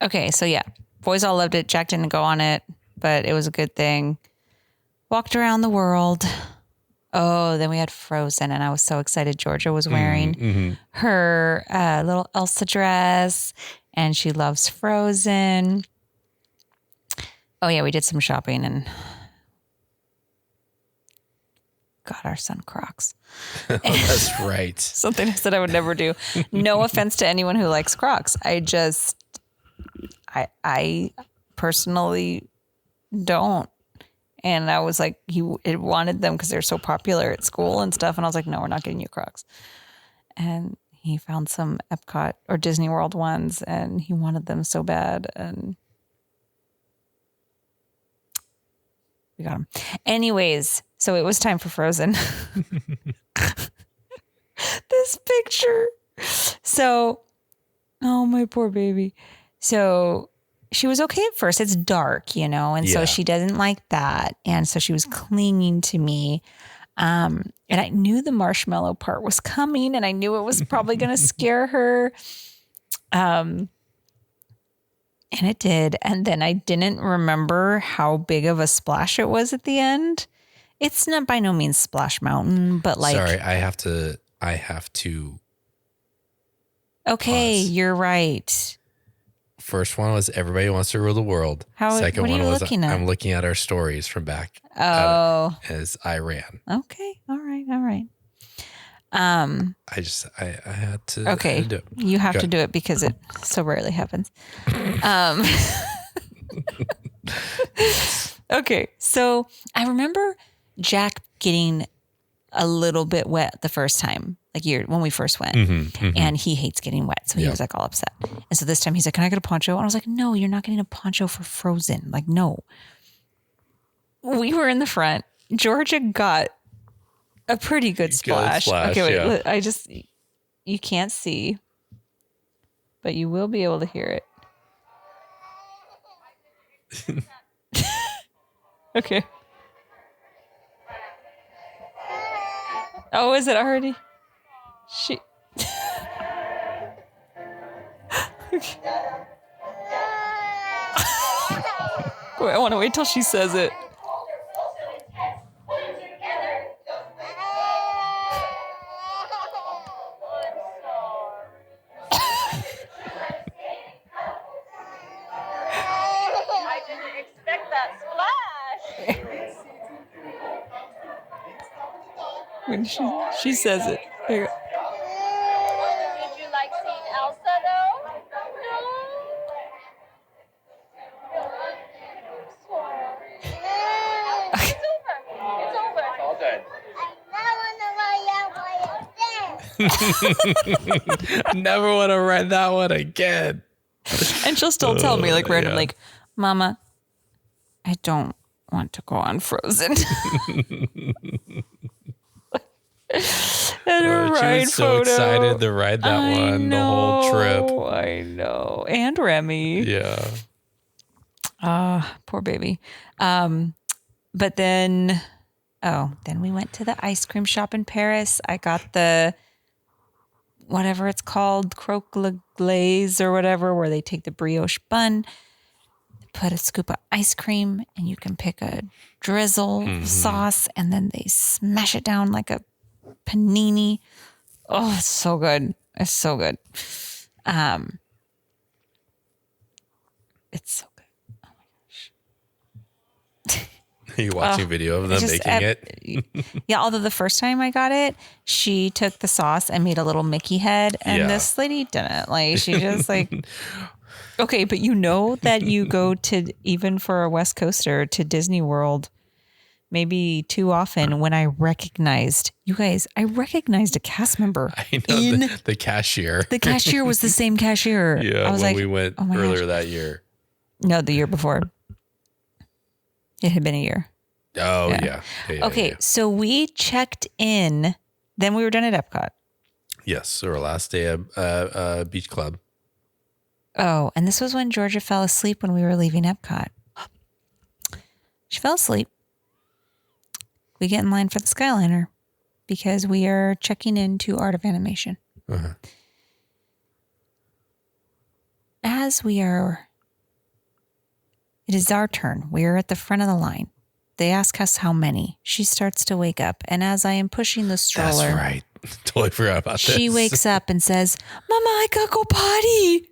Okay, so yeah, boys all loved it. Jack didn't go on it, but it was a good thing. Walked around the world. Oh, then we had Frozen, and I was so excited. Georgia was wearing her little Elsa dress, and she loves Frozen. Oh yeah, we did some shopping and got our son Crocs. Oh, that's right. Something I said I would never do. No offense to anyone who likes Crocs. I personally don't. And I was like, he wanted them because they're so popular at school and stuff. And I was like, no, we're not getting you Crocs. And he found some Epcot or Disney World ones and he wanted them so bad. And we got them. Anyways, so it was time for Frozen. This picture. So, oh, my poor baby. So she was okay at first. It's dark, and so Yeah. she doesn't like that. And so she was clinging to me. And I knew the marshmallow part was coming, and I knew it was probably going to scare her. And it did. And then I didn't remember how big of a splash it was at the end. It's not by no means Splash Mountain, but like. Sorry, I have to. Okay, pause. you're right. First one was Everybody Wants to Rule the World. Second what are one you was looking at? I'm looking at our stories from back as I ran. Okay. All right. I had to. Okay. I had to do it. You have Go to ahead. do it because it so rarely happens. Okay. So I remember Jack getting a little bit wet the first time, like when we first went, and he hates getting wet. So he was like all upset. And so this time he's like, "Can I get a poncho?" And I was like, "No, you're not getting a poncho for Frozen. Like, no." We were in the front. Georgia got a pretty good splash. Okay, wait. Yeah. You can't see, but you will be able to hear it. Okay. Oh, is it already? She. Okay. Wait, I want to wait till she says it. I didn't expect that splash. When she says it. There you go. Did you like seeing Elsa though? No. It's over. All done. I never want to ride that one again. And she'll still tell me like random, yeah. like, "Mama, I don't want to go on Frozen." And her She ride was so photo. excited to ride that one the whole trip. I know. And Remy. Yeah. Poor baby. But then we went to the ice cream shop in Paris. I got the whatever it's called, croque la glaze or whatever, where they take the brioche bun, put a scoop of ice cream, and you can pick a drizzle sauce, and then they smash it down like a panini. Oh, it's so good. It's so good. It's so good. Are you watching video of them Just making it? Yeah, although the first time I got it, she took the sauce and made a little Mickey head, and Yeah. this lady didn't. Like, she just like, okay, but you know that you go to, even for a West Coaster, to Disney World maybe too often. When I recognized, you guys, I recognized a cast member. I know the cashier. The cashier was the same cashier. Yeah, I was when like, we went oh my earlier gosh. that year. No, the year before. It had been a year. Oh, Yeah. yeah. Okay, Yeah. so we checked in. Then we were done at Epcot. Yes, our last day of Beach Club. Oh, and this was when Georgia fell asleep when we were leaving Epcot. She fell asleep. We get in line for the Skyliner because we are checking into Art of Animation. Uh-huh. As we are, it is our turn. We are at the front of the line. They ask us how many. She starts to wake up. And as I am pushing the stroller, That's right. Totally forgot about this. she wakes up and says, "Mama, I gotta go potty."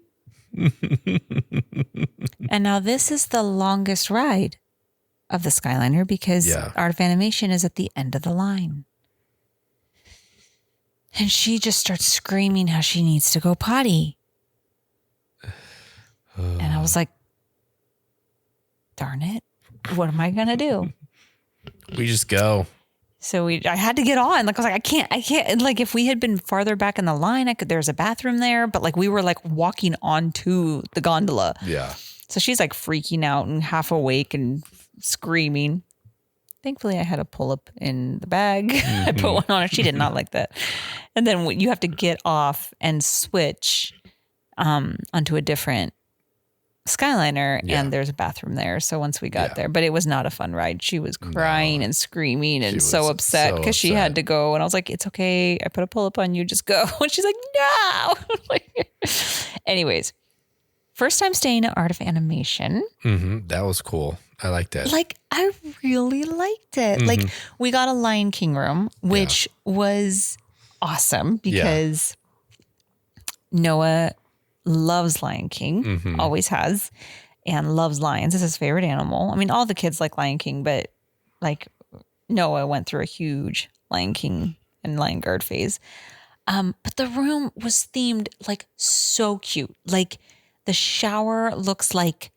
And now this is the longest ride of the Skyliner because Yeah. Art of Animation is at the end of the line. And she just starts screaming how she needs to go potty. And I was like, darn it. What am I going to do? We just go. So I had to get on. Like, I was like, I can't. Like, if we had been farther back in the line, there's a bathroom there, but like we were like walking onto the gondola. Yeah. So she's like freaking out and half awake and screaming. Thankfully, I had a pull-up in the bag. I put one on her. She did not like that. And then you have to get off and switch onto a different Skyliner, Yeah. and there's a bathroom there. So once we got Yeah. there, but it was not a fun ride. She was crying and screaming She and was so upset so because she upset. had to go. And I was like, it's okay. I put a pull up on you. Just go. And she's like, no. Anyways, first time staying at Art of Animation. That was cool. I liked it. Like, I really liked it. Like, we got a Lion King room, which was awesome because Noah loves Lion King, always has, and loves lions. It's his favorite animal. I mean, all the kids like Lion King, but like Noah went through a huge Lion King and Lion Guard phase. But the room was themed like so cute. Like the shower looks like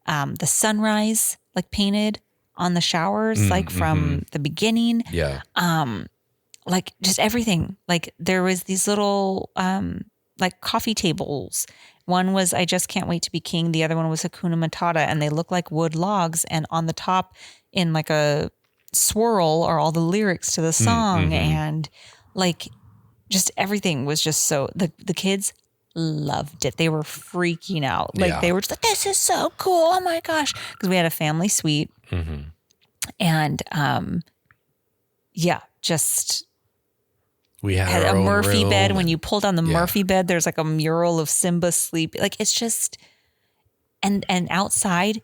the sunrise, like painted on the showers, like from the beginning. Yeah. Like just everything. Like there was these little like coffee tables. One was I Just Can't Wait to Be King. The other one was Hakuna Matata, and they look like wood logs. And on the top, in like a swirl, are all the lyrics to the song, and like just everything was just so. The kids loved it. They were freaking out. Like they were just like, "This is so cool! Oh my gosh!" Because we had a family suite, and just. We had A our own Murphy room bed. and- When you pull down the Murphy bed, there's like a mural of Simba sleeping. Like it's just, and outside,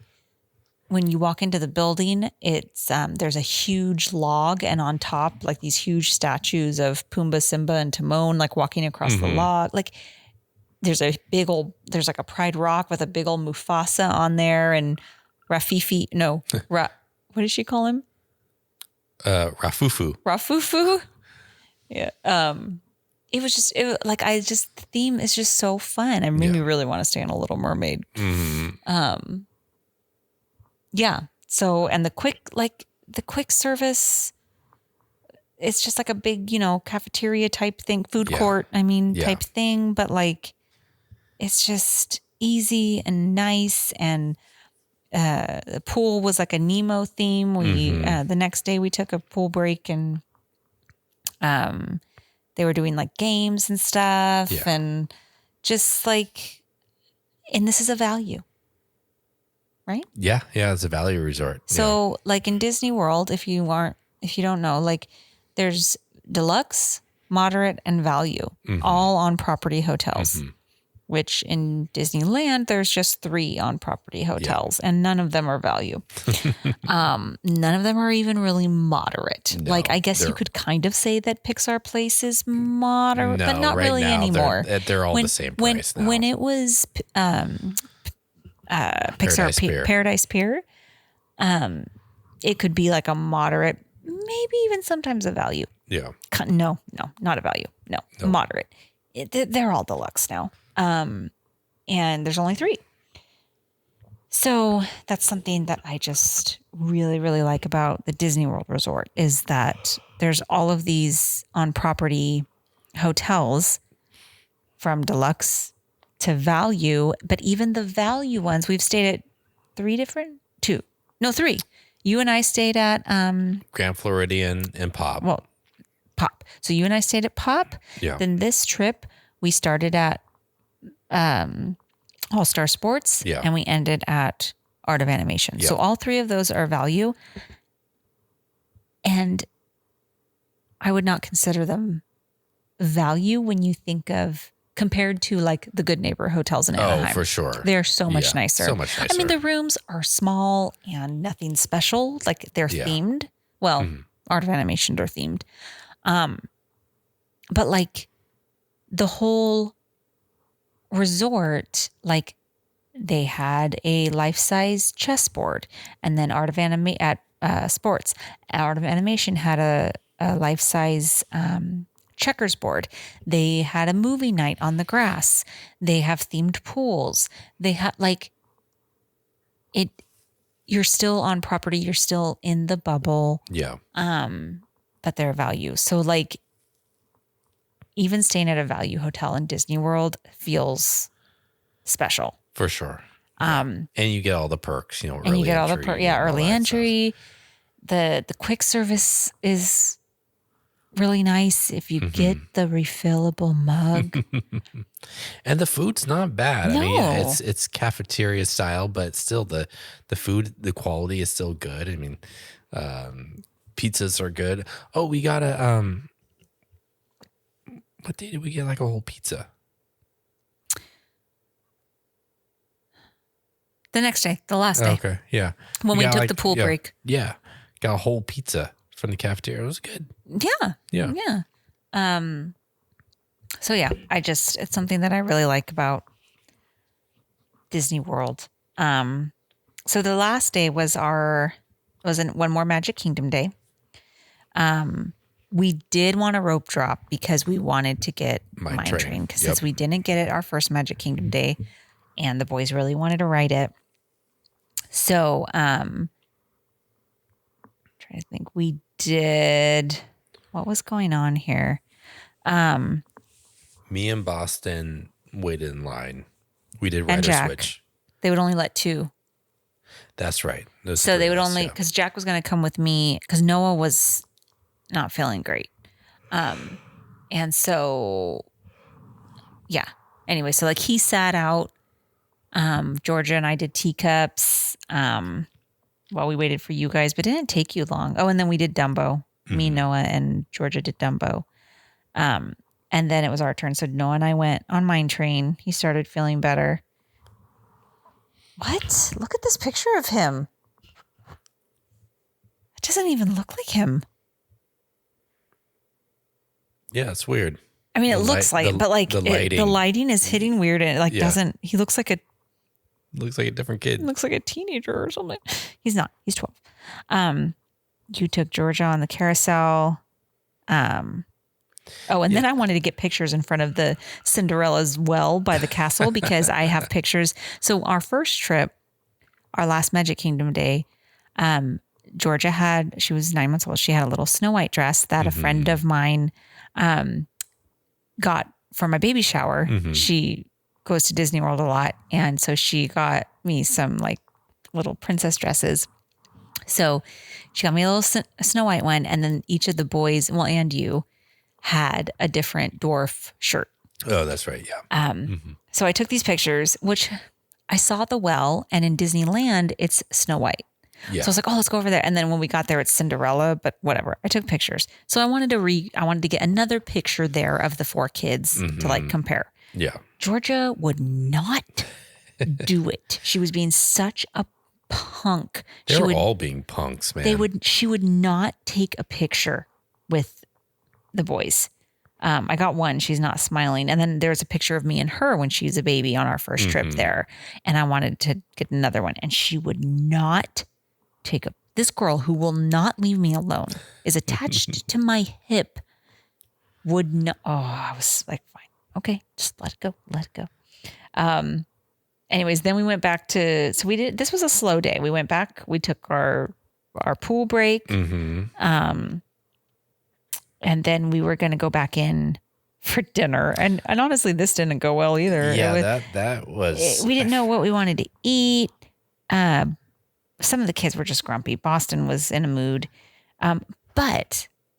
when you walk into the building, it's there's a huge log, and on top, like these huge statues of Pumbaa, Simba, and Timon, like walking across the log. Like there's like a Pride Rock with a big old Mufasa on there, and Rafifi. No, what did she call him? Rafufu. Rafufu. Yeah. It was just the theme is just so fun. It made me really want to stay on a Little Mermaid. Yeah. So, and the quick service, it's just like a big, cafeteria type thing, food court, type thing. But like, it's just easy and nice. And the pool was like a Nemo theme. The next day we took a pool break, and they were doing like games and stuff, and just like, and this is a value, right? Yeah. It's a value resort. So like in Disney World, if you don't know, like there's deluxe, moderate, and value, all on property hotels. Which in Disneyland, there's just 3 on property hotels, and none of them are value. None of them are even really moderate. No, like, I guess you could kind of say that Pixar Place is moderate, but not right really now, anymore. They're all the same price now. When it was Pixar Paradise Pier, it could be like a moderate, maybe even sometimes a value. Yeah. No, not a value. No, moderate. They're all deluxe now. And there's only 3. So that's something that I just really, really like about the Disney World Resort is that there's all of these on property hotels from deluxe to value, but even the value ones, we've stayed at 3. You and I stayed at, Grand Floridian and Pop. Well, Pop. So you and I stayed at Pop. Yeah. Then this trip we started at All Star Sports, and we ended at Art of Animation. So all 3 of those are value, and I would not consider them value when you think of compared to like the Good Neighbor hotels in Anaheim. Oh, for sure. They're so much nicer. So much nicer. I mean, the rooms are small and nothing special. Like they're themed. Well, Art of Animation are themed. But like the whole resort, like they had a life-size chessboard, and then Art of Sports, Art of Animation had a life-size checkers board. They had a movie night on the grass. They have themed pools. They had like it. You're still on property. You're still in the bubble. Yeah. But they're value. So like even staying at a value hotel in Disney World feels special. For sure. And you get all the perks, early and you get all the entry early entry. The quick service is really nice if you get the refillable mug. And the food's not bad. I mean, No. it's cafeteria style, but still the food, the quality is still good. I mean, pizzas are good. Oh, we got what day did we get? Like a whole pizza? The next day, the last day, Okay, yeah. when we got, took the pool break. Yeah, got a whole pizza from the cafeteria. It was good. Yeah. Yeah. Yeah. So yeah, it's something that I really like about Disney World. So the last day was one more Magic Kingdom day. We did want a rope drop because we wanted to get Mine Train because since we didn't get it our first Magic Kingdom day, and the boys really wanted to ride it. So, trying to think, we did. What was going on here? Me and Boston waited in line. We did ride And a Jack. switch. They would only let 2. That's right. So they would only, because Jack was going to come with me because Noah was not feeling great. And so, yeah. Anyway, so like he sat out. Georgia and I did teacups while we waited for you guys, but it didn't take you long. Oh, and then we did Dumbo. Me, Noah, and Georgia did Dumbo. And then it was our turn. So Noah and I went on Mine Train. He started feeling better. What? Look at this picture of him. It doesn't even look like him. Yeah, it's weird. I mean, it looks like, but like the lighting is hitting weird, and it like doesn't. He looks like a different kid. Looks like a teenager or something. He's not. He's 12. You took Georgia on the carousel. And then I wanted to get pictures in front of the Cinderella's well by the castle because I have pictures. So our first trip, our last Magic Kingdom day, Georgia she was 9 months old. She had a little Snow White dress that a friend of mine got for my baby shower. She goes to Disney World a lot. And so she got me some like little princess dresses. So she got me a little Snow White one. And then each of the boys, well, and you, had a different dwarf shirt. Oh, that's right. Yeah. So I took these pictures, which I saw at the well, and in Disneyland, it's Snow White. Yeah. So I was like, oh, let's go over there. And then when we got there, it's Cinderella, but whatever. I took pictures. So I wanted to get another picture there of the 4 kids to like compare. Yeah. Georgia would not do it. She was being such a punk. They were all being punks, man. She would not take a picture with the boys. I got one. She's not smiling. And then there's a picture of me and her when she was a baby on our first trip there. And I wanted to get another one. And she would not take this girl who will not leave me alone, is attached to my hip, would not. Oh, I was like, fine. Okay, just let it go. Anyways, then we went back this was a slow day. We went back, we took our pool break. And then we were going to go back in for dinner. And honestly, this didn't go well either. Yeah, that was. We didn't know what we wanted to eat. Some of the kids were just grumpy. Boston was in a mood.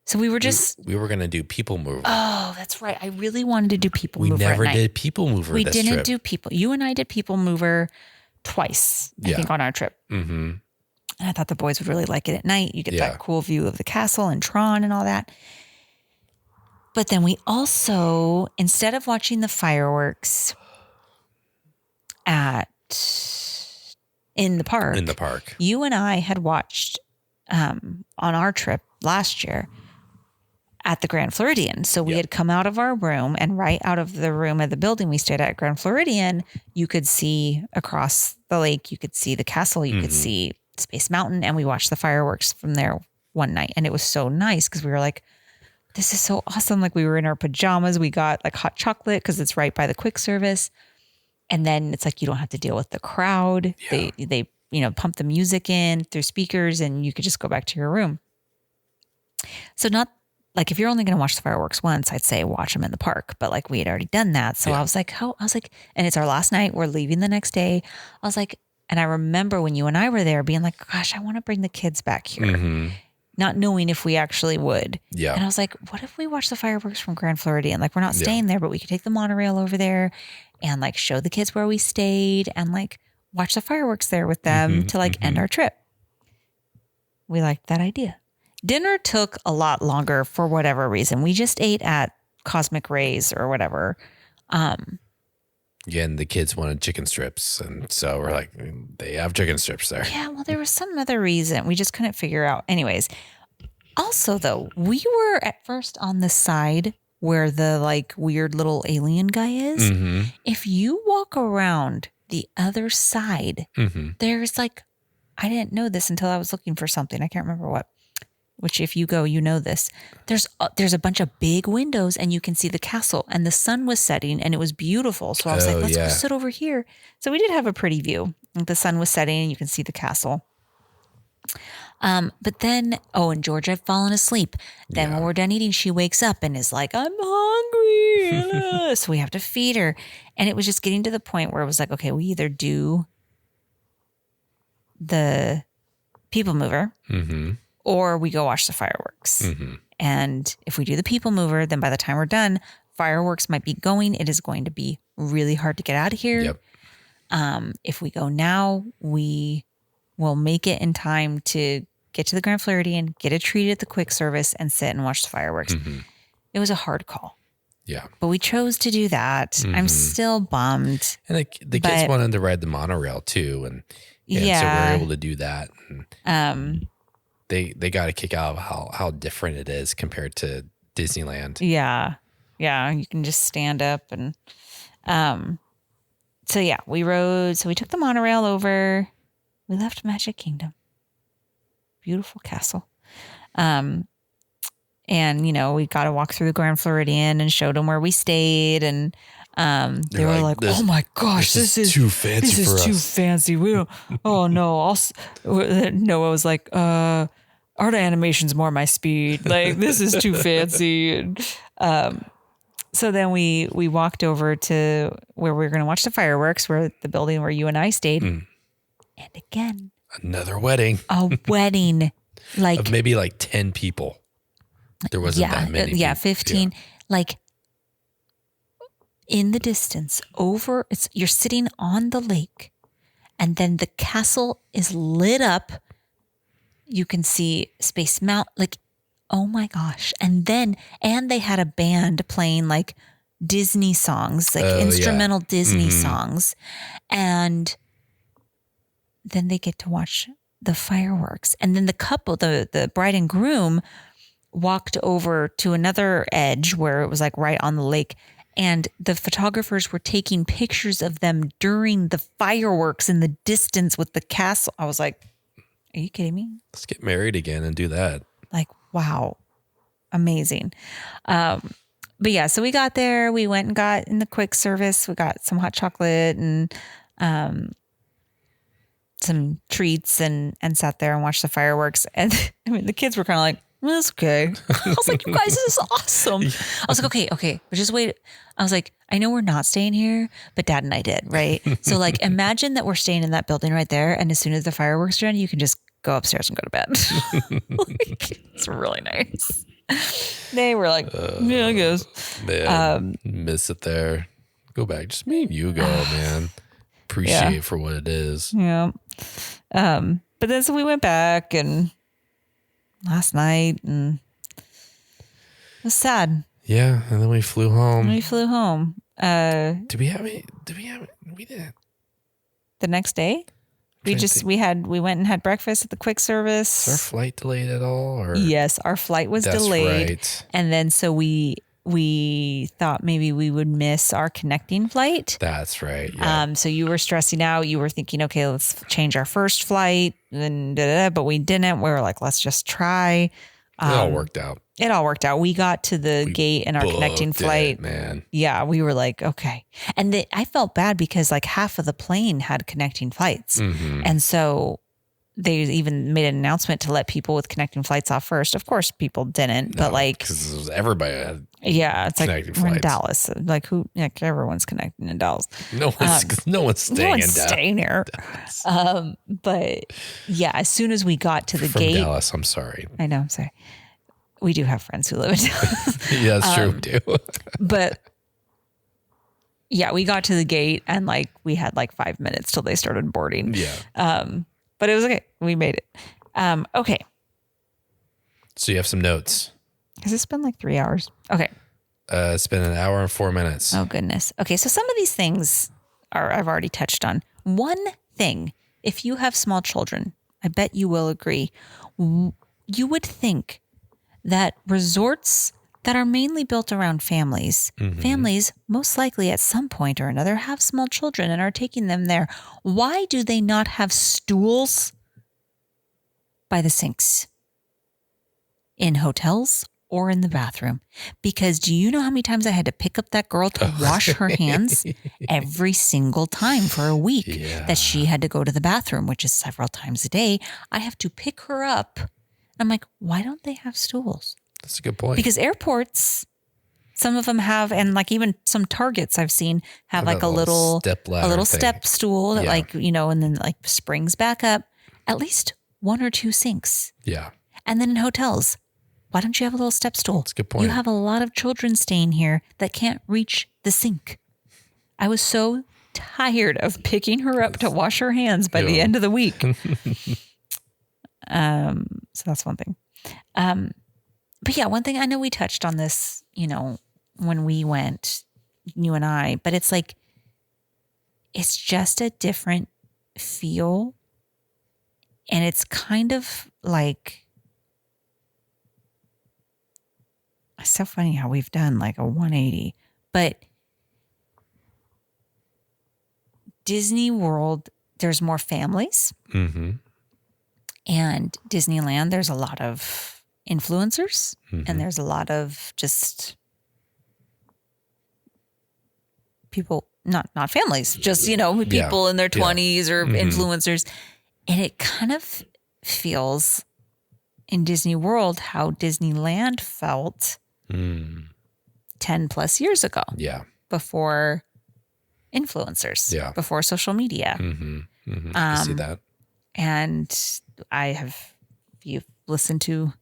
So we were just. We were going to do People Mover. Oh, that's right. I really wanted to do People Mover. We never did People Mover We this didn't trip. do People. You and I did People Mover twice, I think, on our trip. Mm-hmm. And I thought the boys would really like it at night. You get that cool view of the castle and Tron and all that. But then we also, instead of watching the fireworks in the park, you and I had watched on our trip last year at the Grand Floridian. So we had come out of our room, and right out of the room of the building we stayed at Grand Floridian, you could see across the lake, you could see the castle, you could see Space Mountain, and we watched the fireworks from there one night. And it was so nice because we were like, this is so awesome. Like, we were in our pajamas. We got like hot chocolate because it's right by the quick service. And then it's like, you don't have to deal with the crowd. Yeah. They pump the music in through speakers, and you could just go back to your room. So not like, if you're only going to watch the fireworks once, I'd say watch them in the park. But like, we had already done that. So I was like, and it's our last night. We're leaving the next day. I was like, and I remember when you and I were there being like, gosh, I want to bring the kids back here. not knowing if we actually would. Yeah. And I was like, what if we watch the fireworks from Grand Floridian? Like, we're not staying there, but we could take the monorail over there and like show the kids where we stayed and like watch the fireworks there with them to like end our trip. We liked that idea. Dinner took a lot longer for whatever reason. We just ate at Cosmic Rays or whatever. Again, the kids wanted chicken strips. And so we're like, they have chicken strips there. Yeah, well, there was some other reason. We just couldn't figure out. Anyways, also, though, we were at first on the side where the like weird little alien guy is. If you walk around the other side, there's like, I didn't know this until I was looking for something. I can't remember what. Which if you go, you know this. There's a bunch of big windows and you can see the castle and the sun was setting and it was beautiful. So I was like, let's go sit over here. So we did have a pretty view. The sun was setting and you can see the castle. But then, and Georgia had fallen asleep. Then when we're done eating, she wakes up and is like, I'm hungry. So we have to feed her. And it was just getting to the point where it was like, okay, we either do the people mover or we go watch the fireworks. And if we do the people mover, then by the time we're done, fireworks might be going. It is going to be really hard to get out of here. If we go now, we will make it in time to get to the Grand Floridian, get a treat at the quick service, and sit and watch the fireworks. It was a hard call. Yeah. But we chose to do that. I'm still bummed. And the kids wanted to ride the monorail too. And so we were able to do that. And they got a kick out of how different it is compared to Disneyland. Yeah. Yeah. You can just stand up and, so yeah, we rode. So we took the monorail over. We left Magic Kingdom. Beautiful castle. And, we got to walk through the Grand Floridian and showed them where we stayed. And they were like, oh my gosh, this is too fancy this for is too us. fancy. We don't, oh no. Noah was like, art animation's more my speed. Like, this is too fancy. And, so then we walked over to where we were going to watch the fireworks, where the building where you and I stayed. And again, another wedding. A wedding. Like of maybe like 10 people. There wasn't that many. Yeah, people. 15. Yeah. Like in the distance you're sitting on the lake and then the castle is lit up. You can see Space Mountain, like, oh my gosh. And they had a band playing like Disney songs, like instrumental Disney songs. And then they get to watch the fireworks. And then the couple, the bride and groom, walked over to another edge where it was like right on the lake. And the photographers were taking pictures of them during the fireworks in the distance with the castle. I was like, are you kidding me? Let's get married again and do that. Like, wow. Amazing. But yeah, so we got there, we went and got in the quick service. We got some hot chocolate and, some treats and sat there and watched the fireworks. And I mean, the kids were kind of like, well, that's okay. I was like, you guys, this is awesome. I was like, okay, but just wait. I was like, I know we're not staying here, but Dad and I did, right? So like, imagine that we're staying in that building right there. And as soon as the fireworks are done, you can just go upstairs and go to bed. Like, it's really nice. They were like, yeah, I guess. Man, miss it there. Go back. Just me and you go, man. Appreciate it for what it is. Yeah. But then so we went back and last night and it was sad. Yeah, and then we flew home. We Did we have it? We didn't. The next day? We went and had breakfast at the quick service. Is our flight delayed at all? Or? Yes, our flight was delayed. Right. And then so we thought maybe we would miss our connecting flight. That's right. Yeah. So you were stressing out. You were thinking, okay, let's change our first flight. And but we didn't. We were like, let's just try. It all worked out. It all worked out. We got to the gate in our connecting flight. Man. Yeah, we were like, okay. And I felt bad because like half of the plane had connecting flights. And so they even made an announcement to let people with connecting flights off first. Of course, people didn't, but like, because everybody had yeah, it's like connecting we're in flights. Dallas. Like everyone's connecting in Dallas. no one's staying No in one's Dallas. staying there. But yeah, as soon as we got to the From gate, Dallas, I'm sorry. I know, I'm sorry. We do have friends who live in Dallas. Yeah, that's true too. But yeah, we got to the gate and like we had like 5 minutes till they started boarding. Yeah. But it was okay. We made it. Okay. So you have some notes. Has this been like 3 hours? Okay. It's been an hour and 4 minutes. Oh goodness. Okay. So some of these things I've already touched on. One thing, if you have small children, I bet you will agree. You would think that resorts that are mainly built around families, families most likely at some point or another have small children and are taking them there. Why do they not have stools by the sinks in hotels or in the bathroom? Because do you know how many times I had to pick up that girl to wash her hands every single time for a week that she had to go to the bathroom, which is several times a day? I have to pick her up. I'm like, why don't they have stools? That's a good point. Because airports, some of them have, and like even some Targets I've seen have like a little step stool that like, you know, and then like springs back up. At least one or two sinks. Yeah. And then in hotels, why don't you have a little step stool? That's a good point. You have a lot of children staying here that can't reach the sink. I was so tired of picking her up to wash her hands by the end of the week. So that's one thing. But yeah, one thing, I know we touched on this, you know, when we went, you and I, but it's like, it's just a different feel. And it's kind of like, it's so funny how we've done like a 180, but Disney World, there's more families. And Disneyland, there's a lot of influencers and there's a lot of just people, not families, just, you know, people in their 20s or influencers. And it kind of feels in Disney World how Disneyland felt 10 plus years ago. Yeah. Before influencers. Yeah. Before social media. I see that. And if you've listened to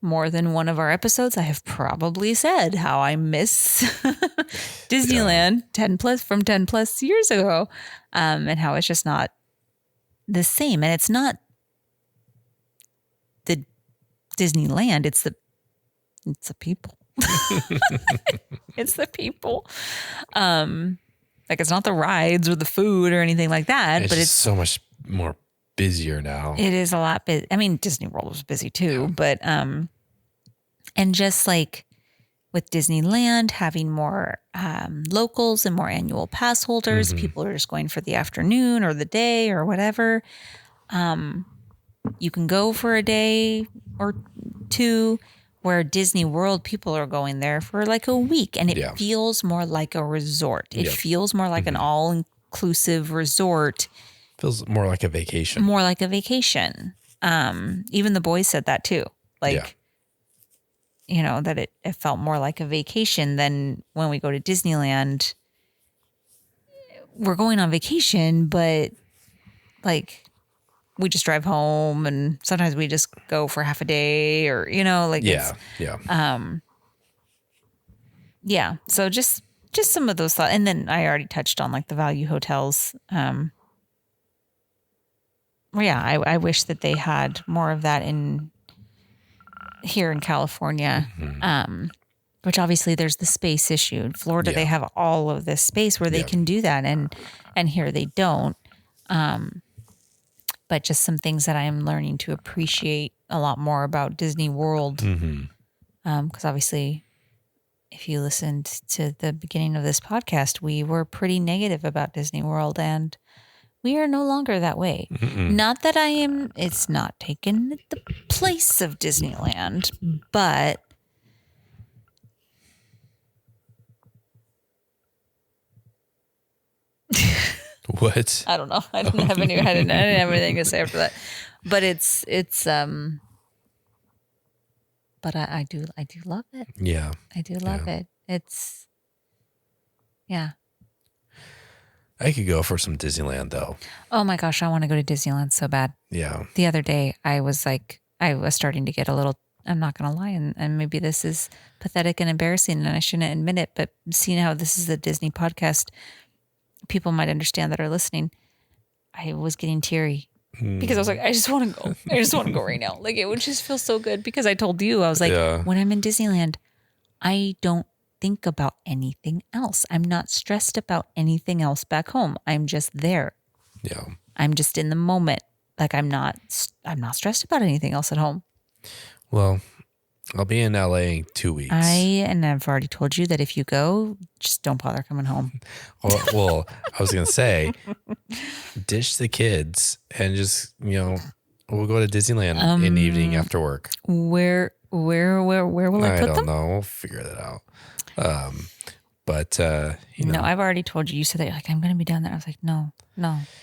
more than one of our episodes, I have probably said how I miss Disneyland 10 plus years ago. And how it's just not the same. And it's not the Disneyland, it's the people. It's the people. Like it's not the rides or the food or anything like that, It's but just it's so much more busier now. It is a lot busy. I mean, Disney World was busy too, but and just like with Disneyland having more locals and more annual pass holders, people are just going for the afternoon or the day or whatever. You can go for a day or two. Where Disney World, people are going there for like a week, and it feels more like a resort. It feels more like an all-inclusive resort. Feels more like a vacation. More like a vacation. Even the boys said that too. Like, you know, that it felt more like a vacation than when we go to Disneyland. We're going on vacation, but like we just drive home, and sometimes we just go for half a day, or, you know, like, So just some of those thoughts. And then I already touched on like the value hotels. I wish that they had more of that here in California. Which obviously there's the space issue. In Florida, they have all of this space where they can do that. And here they don't. But just some things that I'm learning to appreciate a lot more about Disney World. Because obviously, if you listened to the beginning of this podcast, we were pretty negative about Disney World, and we are no longer that way. Not that it's not taken the place of Disneyland, but What? I don't know. I didn't have anything to say after that. But but I do love it. Yeah. I do love it. It's, yeah. I could go for some Disneyland though. Oh my gosh, I want to go to Disneyland so bad. Yeah. The other day, I was starting to get a little, I'm not going to lie, and maybe this is pathetic and embarrassing, and I shouldn't admit it, but seeing how this is a Disney podcast, people might understand that are listening. I was getting teary because I was like, I just want to go. I just want to go right now. Like, it would just feel so good because I told you, I was like, Yeah. when I'm in Disneyland, I don't think about anything else. I'm not stressed about anything else back home. I'm just there. Yeah. I'm just in the moment. Like, I'm not stressed about anything else at home. Well, I'll be in LA in 2 weeks. I've already told you that if you go, just don't bother coming home. Well, I was going to say, ditch the kids and just, we'll go to Disneyland in the evening after work. Where will I put them? don't know. We'll figure that out. But No, I've already told you. You said that you're like, I'm going to be down there. I was like, no.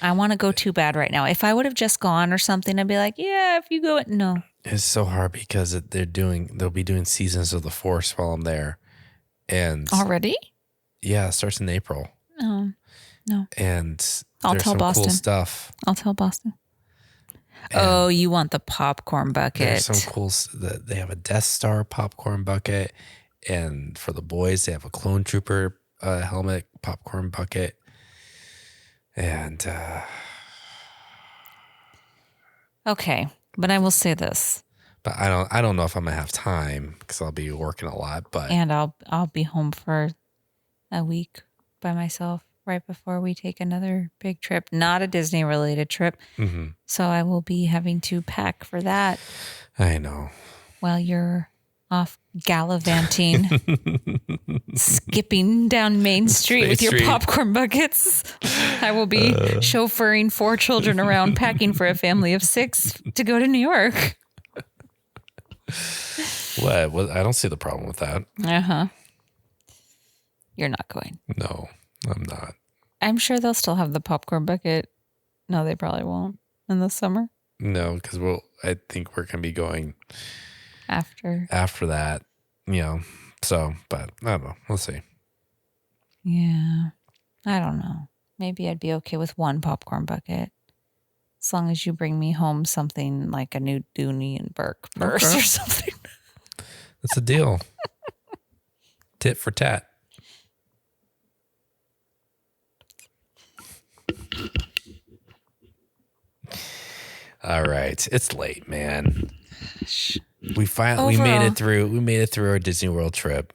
I want to go too bad right now. If I would have just gone or something, I'd be like, yeah, if you go, no. It's so hard because they'll be doing Seasons of the Force while I'm there. And Already? yeah, it starts in April. No. And I'll there's tell some Boston. cool stuff. I'll tell Boston. And you want the popcorn bucket. There's some cool, they have a Death Star popcorn bucket. And for the boys, they have a Clone Trooper helmet popcorn bucket. And Okay, but I will say this. but I don't know if I'm gonna have time because I'll be working a lot. But And I'll be home for a week by myself right before we take another big trip, not a Disney related trip. Mhm. So I will be having to pack for that I know. while you're off gallivanting, skipping down Main Street with your Street. popcorn buckets. I will be chauffeuring 4 children around, packing for a family of 6 to go to New York. What? Well, I don't see the problem with that. You're not going. No, I'm not. I'm sure they'll still have the popcorn bucket. No, they probably won't in the summer. No, because I think we're gonna be going After that. So, but I don't know. We'll see. Yeah. I don't know. Maybe I'd be okay with 1 popcorn bucket. As long as you bring me home something like a new Dooney and Burke purse Okay. or something. That's a deal. Tit for tat. All right, it's late, man. We finally made Overall. it through. We made it through our Disney World trip.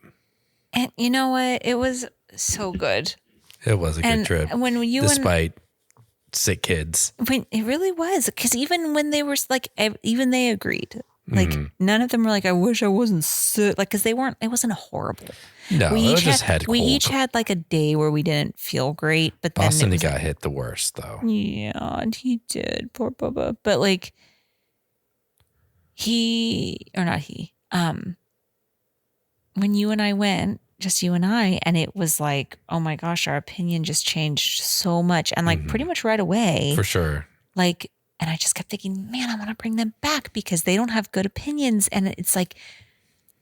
And you know what? It was so good. It was a good And trip, when you despite sick kids. when it really was, because even when they were like, even they agreed. Like none of them were like, I wish I wasn't sick. Like, because they weren't. It wasn't horrible. No, We it each just had had we cold. each had like a day where we didn't feel great, but then Boston it was got hit the worst, though. yeah, and he did, poor Bubba. But like when you and I went, just you and I, and it was like, oh my gosh, our opinion just changed so much, and like pretty much right away, For sure. like, and I just kept thinking, man, I want to bring them back because they don't have good opinions, and it's like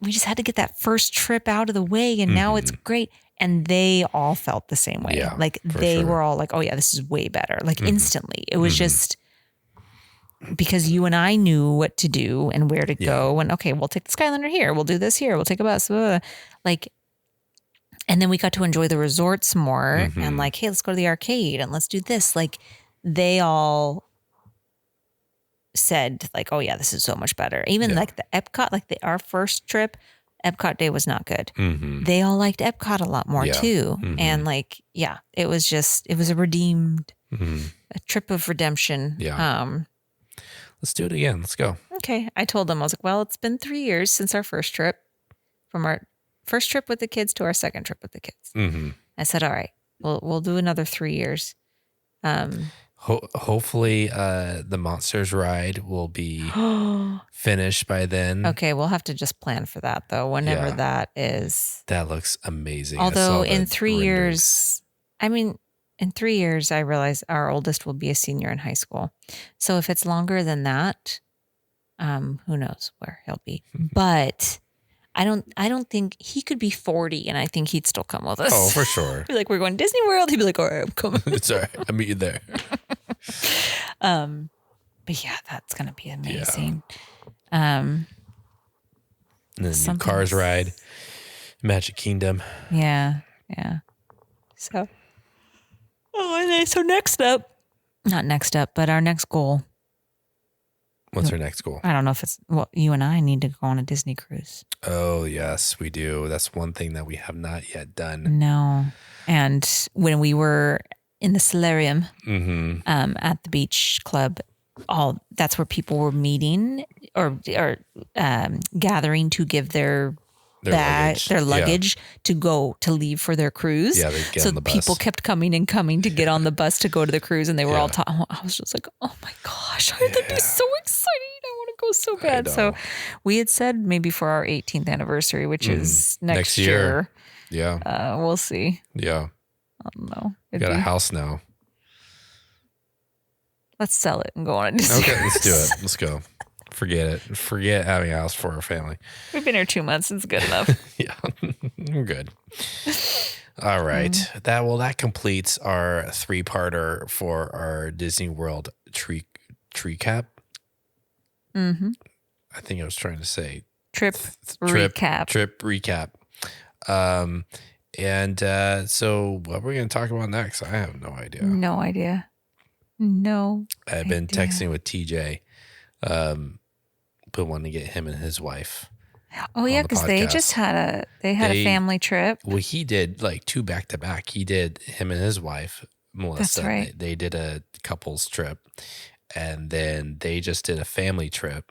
we just had to get that first trip out of the way, and now it's great. And they all felt the same way. Yeah, Like for they sure. were all like, oh yeah, this is way better. Like instantly. It was just because you and I knew what to do and where to go. And okay, we'll take the Skyliner here. We'll do this here. We'll take a bus. Blah, blah, blah. Like, and then we got to enjoy the resorts more and like, hey, let's go to the arcade and let's do this. Like they all said like, oh yeah, this is so much better. Even like the Epcot, like our first trip, Epcot day was not good. They all liked Epcot a lot more too. And like, yeah, it was a redeemed, a trip of redemption. Yeah. Let's do it again. Let's go. Okay. I told them, I was like, well, it's been 3 years since our first trip, from our first trip with the kids to our second trip with the kids. I said, all right, we'll do another 3 years. Hopefully, the Monsters ride will be finished by then. Okay, we'll have to just plan for that though, whenever that is. That looks amazing. I Although saw in the 3 renderings. years, I mean, in 3 years, I realize our oldest will be a senior in high school. So if it's longer than that, who knows where he'll be. But I don't think he could be 40 and I think he'd still come with us. Oh, for sure. Be like, we're going to Disney World. He'd be like, all right, I'm coming. It's all right. I'll meet you there. But yeah, that's going to be amazing. And then Something's- Cars Ride, Magic Kingdom. Yeah. Yeah. So, and then, so not next up, but our next goal. What's our next goal? I don't know if it's, well, you and I need to go on a Disney cruise. Oh, yes, we do. That's one thing that we have not yet done. No. And when we were in the solarium Mm-hmm. at the beach club, that's where people were meeting or gathering to give their luggage to leave for their cruise. Yeah, they get so on the bus. people kept coming to get on the bus to go to the cruise, and they were all talking. I was just like, oh my gosh, that'd be so exciting! I want to go so bad. So we had said maybe for our 18th anniversary, which is next year. Yeah, We'll see. yeah. I don't know. We got a house now. Let's sell it and go on a Disney Okay, cruise. let's do it. Let's go. Forget it. Forget having a house for our family. We've been here 2 months. It's good enough. Yeah, we're good. All right. That completes our 3-parter for our Disney World tree cap. Mm-hmm. I think I was trying to say Trip recap. Trip recap. So what we're going to talk about next, I have no idea. No idea. No. I've been idea. texting with TJ, but wanting to get him and his wife. Oh yeah, on the because they podcast. just had a family trip. Well, he did like 2 back to back. He did him and his wife, Melissa. That's right. They did a couples trip, and then they just did a family trip.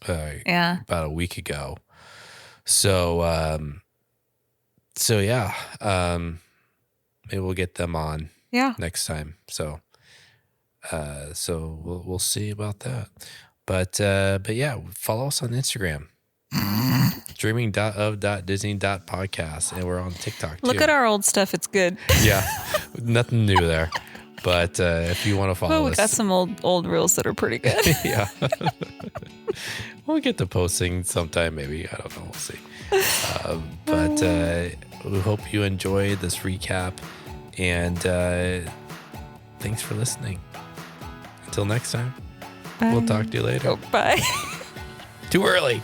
Yeah. About a week ago. So yeah, maybe we'll get them on Yeah. next time. So we'll see about that. But yeah, follow us on Instagram. dreaming.of.disney.podcast, and we're on TikTok too. Look at our old stuff. It's good. Yeah, nothing new there. But if you want to follow Oh, we us, got some old reels that are pretty good. yeah, we'll get to posting sometime. Maybe, I don't know. We'll see. But we hope you enjoyed this recap, and thanks for listening. Until next time, we'll talk to you later. Bye. Too early.